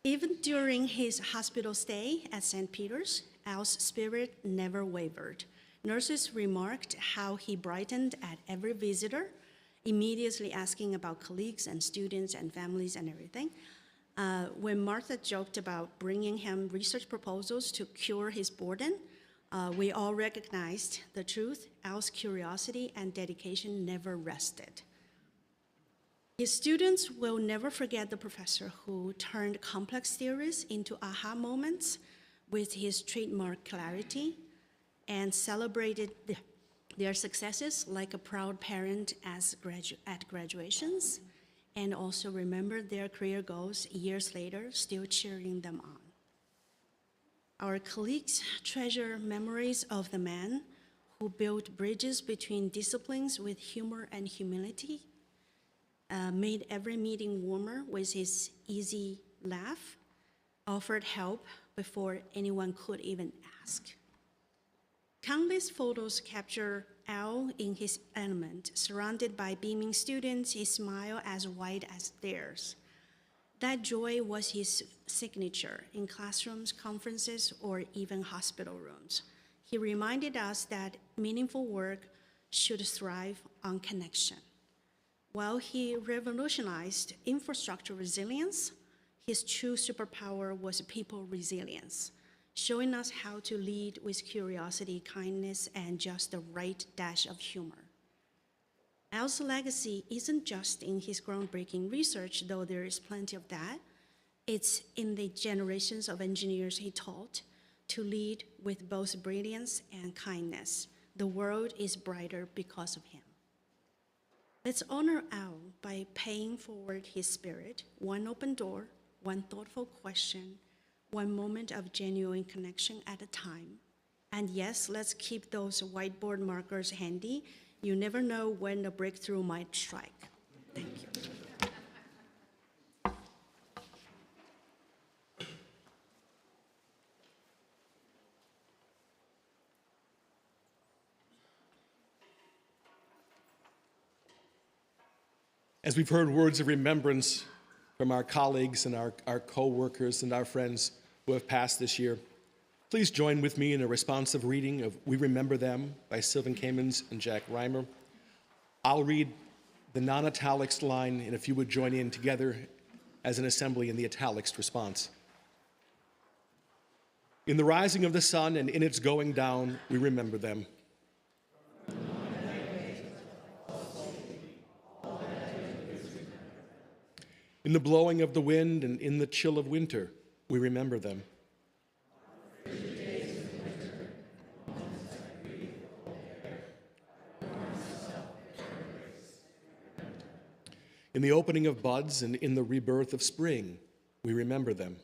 Even during his hospital stay at St. Peter's, Al's spirit never wavered. Nurses remarked how he brightened at every visitor, immediately asking about colleagues and students and families and everything. When Martha joked about bringing him research proposals to cure his boredom, we all recognized the truth. Al's curiosity and dedication never rested. His students will never forget the professor who turned complex theories into aha moments with his trademark clarity, and celebrated their successes like a proud parent at graduations, and also remembered their career goals years later, still cheering them on. Our colleagues treasure memories of the man who built bridges between disciplines with humor and humility, made every meeting warmer with his easy laugh, offered help before anyone could even ask. Countless photos capture Al in his element, surrounded by beaming students, his smile as wide as theirs. That joy was his signature in classrooms, conferences, or even hospital rooms. He reminded us that meaningful work should thrive on connection. While he revolutionized infrastructure resilience, his true superpower was people resilience, showing us how to lead with curiosity, kindness, and just the right dash of humor. Al's legacy isn't just in his groundbreaking research, though there is plenty of that. It's in the generations of engineers he taught to lead with both brilliance and kindness. The world is brighter because of him. Let's honor Al by paying forward his spirit, one open door, one thoughtful question, one moment of genuine connection at a time. And yes, let's keep those whiteboard markers handy. You never know when a breakthrough might strike. Thank you. As we've heard words of remembrance from our colleagues and our co-workers and our friends who have passed this year, Please join with me in a responsive reading of We Remember Them by Sylvan Kamens and Jack Reimer. I'll read the non-italics line, and if you would join in together as an assembly in the italics response. In the rising of the sun and in its going down, we remember them. In the blowing of the wind and in the chill of winter, we remember them. In the opening of buds and in the rebirth of spring, we remember them.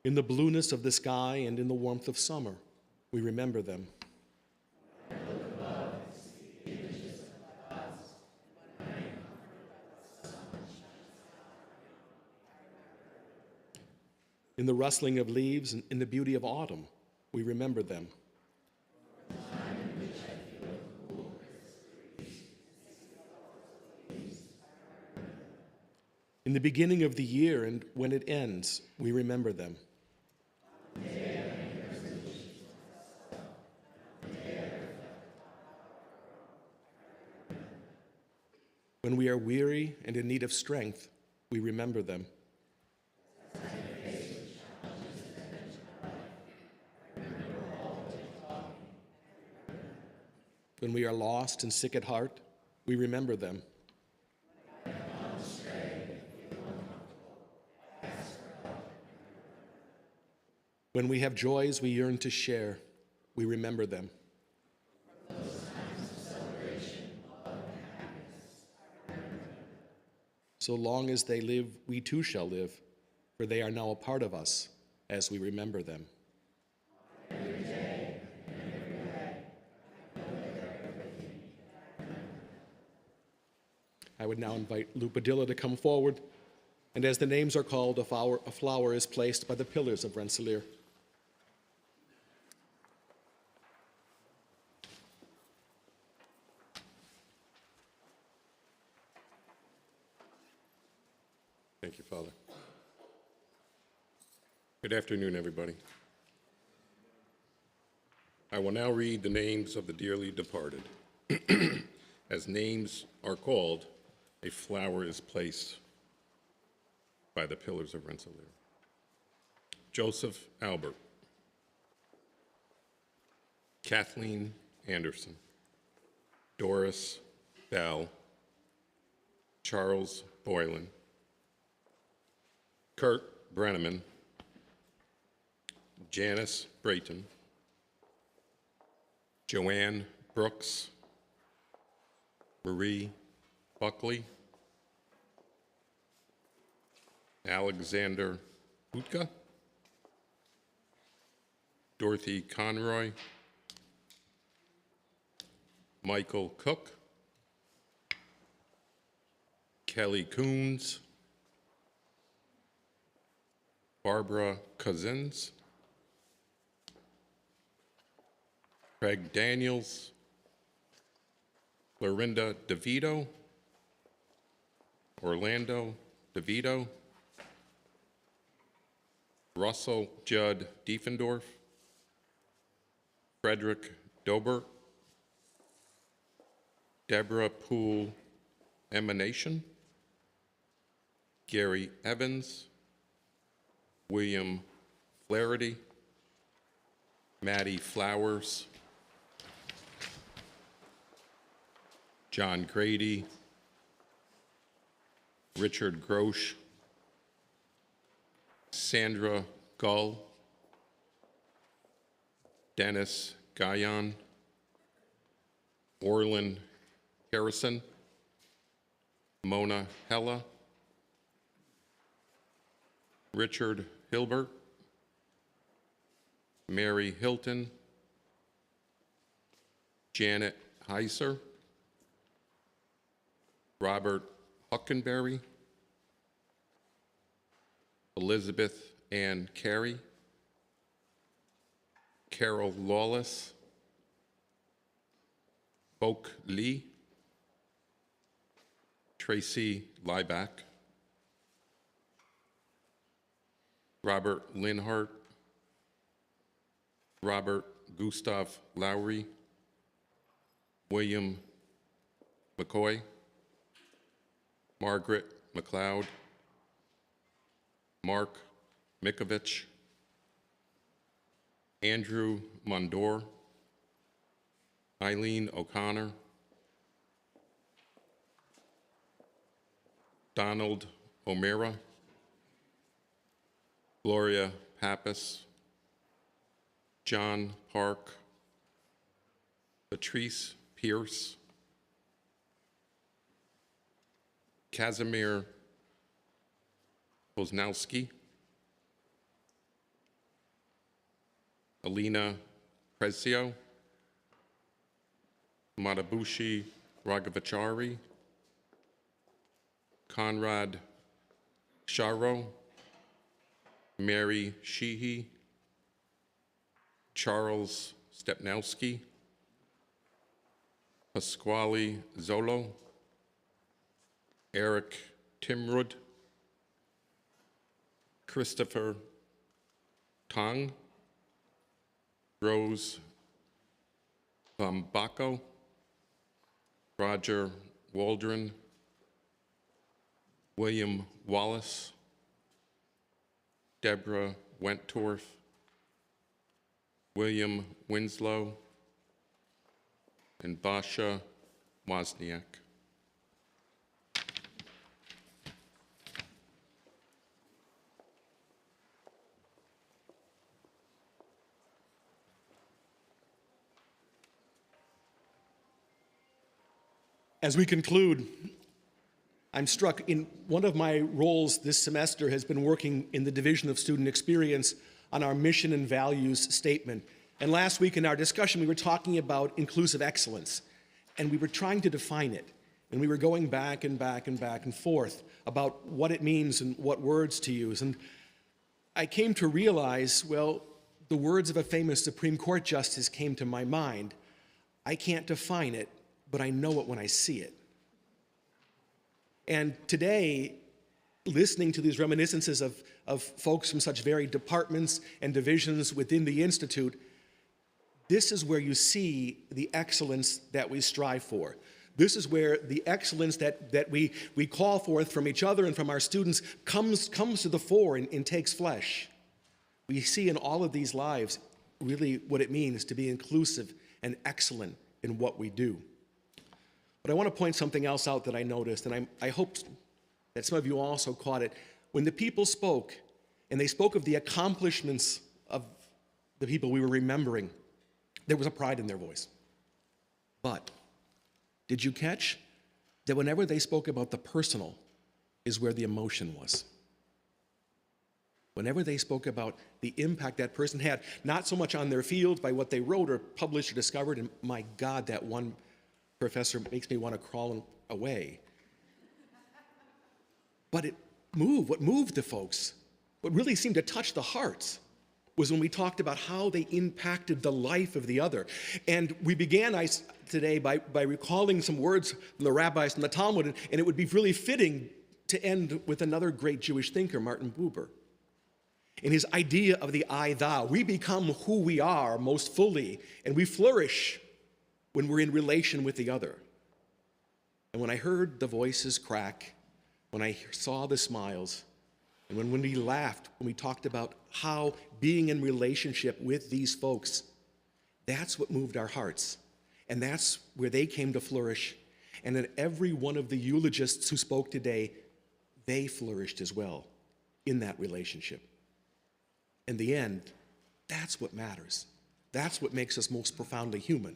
In the blueness of the sky and in the warmth of summer, we remember them. In the rustling of leaves and in the beauty of autumn, we remember them. In the beginning of the year and when it ends, we remember them. When we are weary and in need of strength, we remember them. When we are lost and sick at heart, we remember them. When we have joys we yearn to share, we remember them. So long as they live, we too shall live, for they are now a part of us as we remember them. I would now invite Lou Padilla to come forward, and as the names are called, a flower is placed by the pillars of Rensselaer. Thank you, Father. Good afternoon, everybody. I will now read the names of the dearly departed. As names are called, a flower is placed by the pillars of Rensselaer. Joseph Albert, Kathleen Anderson, Doris Bell, Charles Boylan, Kurt Brenneman, Janice Brayton, Joanne Brooks, Marie Buckley, Alexander Utka, Dorothy Conroy, Michael Cook, Kelly Coons, Barbara Cousins, Craig Daniels, Lorinda DeVito, Orlando DeVito, Russell Judd Diefendorf, Frederick Dobert, Deborah Poole Emanation, Gary Evans, William Flaherty, Maddie Flowers, John Grady, Richard Grosh, Sandra Gull, Dennis Guyon, Orlin Harrison, Mona Hella, Richard Hilbert, Mary Hilton, Janet Heiser, Robert Huckenberry, Elizabeth Ann Carey, Carol Lawless, Bok Lee, Tracy Lieback, Robert Linhart, Robert Gustav Lowry, William McCoy, Margaret McLeod, Mark Mikovich, Andrew Mondor, Eileen O'Connor, Donald O'Meara, Gloria Pappas, John Park, Patrice Pierce, Casimir Poznowski, Alina Prezio, Matabushi Raghavachari, Conrad Sharo, Mary Sheehy, Charles Stepnowski, Pasquale Zolo, Eric Timrud, Christopher Tong, Rose Vambaco, Roger Waldron, William Wallace, Deborah Wentworth, William Winslow, and Basha Wozniak. As we conclude, I'm struck in one of my roles this semester has been working in the Division of Student Experience on our mission and values statement. And last week in our discussion, we were talking about inclusive excellence, and we were trying to define it. And we were going back and back and back and forth about what it means and what words to use. And I came to realize, well, the words of a famous Supreme Court justice came to my mind. I can't define it, but I know it when I see it. And today, listening to these reminiscences of folks from such varied departments and divisions within the Institute, this is where you see the excellence that we strive for. This is where the excellence that we call forth from each other and from our students comes to the fore and takes flesh. We see in all of these lives really what it means to be inclusive and excellent in what we do. But I want to point something else out that I noticed, and I hope that some of you also caught it. When the people spoke, and they spoke of the accomplishments of the people we were remembering, there was a pride in their voice. But did you catch that whenever they spoke about the personal is where the emotion was? Whenever they spoke about the impact that person had, not so much on their field by what they wrote or published or discovered, and my God, that one professor makes me want to crawl away. But it moved. What moved the folks, what really seemed to touch the hearts, was when we talked about how they impacted the life of the other. And we began today by recalling some words from the rabbis from the Talmud, and it would be really fitting to end with another great Jewish thinker, Martin Buber. In his idea of the I-thou, we become who we are most fully, and we flourish when we're in relation with the other. And when I heard the voices crack, when I saw the smiles, and when we laughed, when we talked about how being in relationship with these folks, that's what moved our hearts. And that's where they came to flourish. And then every one of the eulogists who spoke today, they flourished as well in that relationship. In the end, that's what matters. That's what makes us most profoundly human.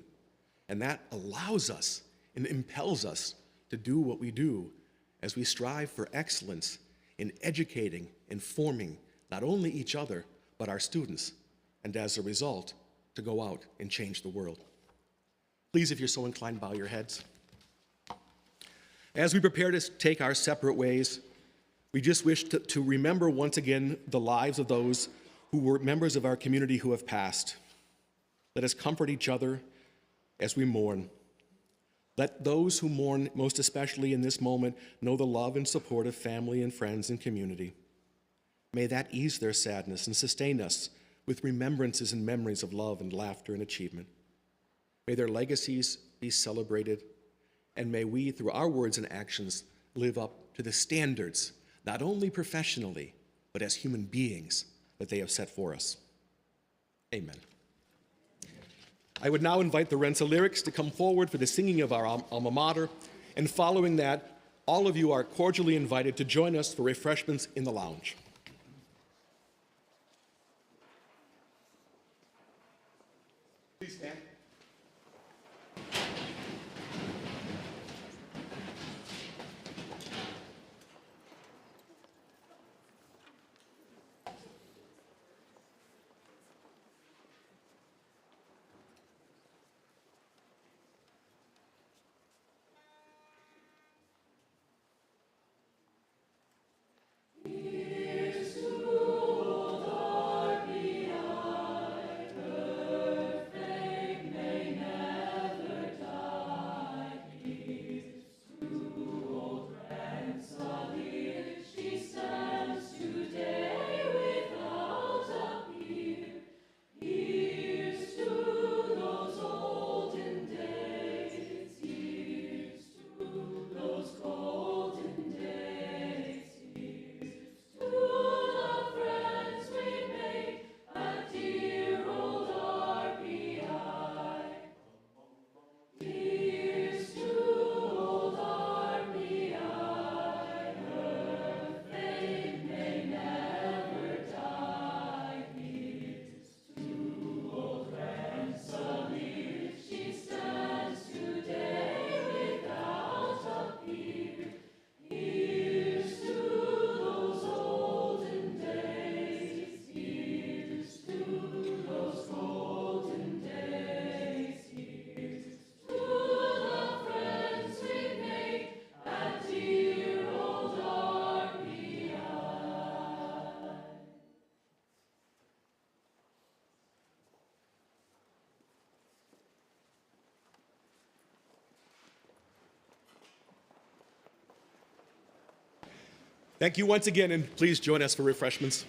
And that allows us and impels us to do what we do as we strive for excellence in educating and forming not only each other, but our students, and as a result, to go out and change the world. Please, if you're so inclined, bow your heads. As we prepare to take our separate ways, we just wish to remember once again the lives of those who were members of our community who have passed. Let us comfort each other as we mourn. Let those who mourn, most especially in this moment, know the love and support of family and friends and community. May that ease their sadness and sustain us with remembrances and memories of love and laughter and achievement. May their legacies be celebrated, and may we, through our words and actions, live up to the standards, not only professionally, but as human beings that they have set for us. Amen. I would now invite the Rensselaerics to come forward for the singing of our alma mater, and following that, all of you are cordially invited to join us for refreshments in the lounge. Please stand. Thank you once again, and please join us for refreshments.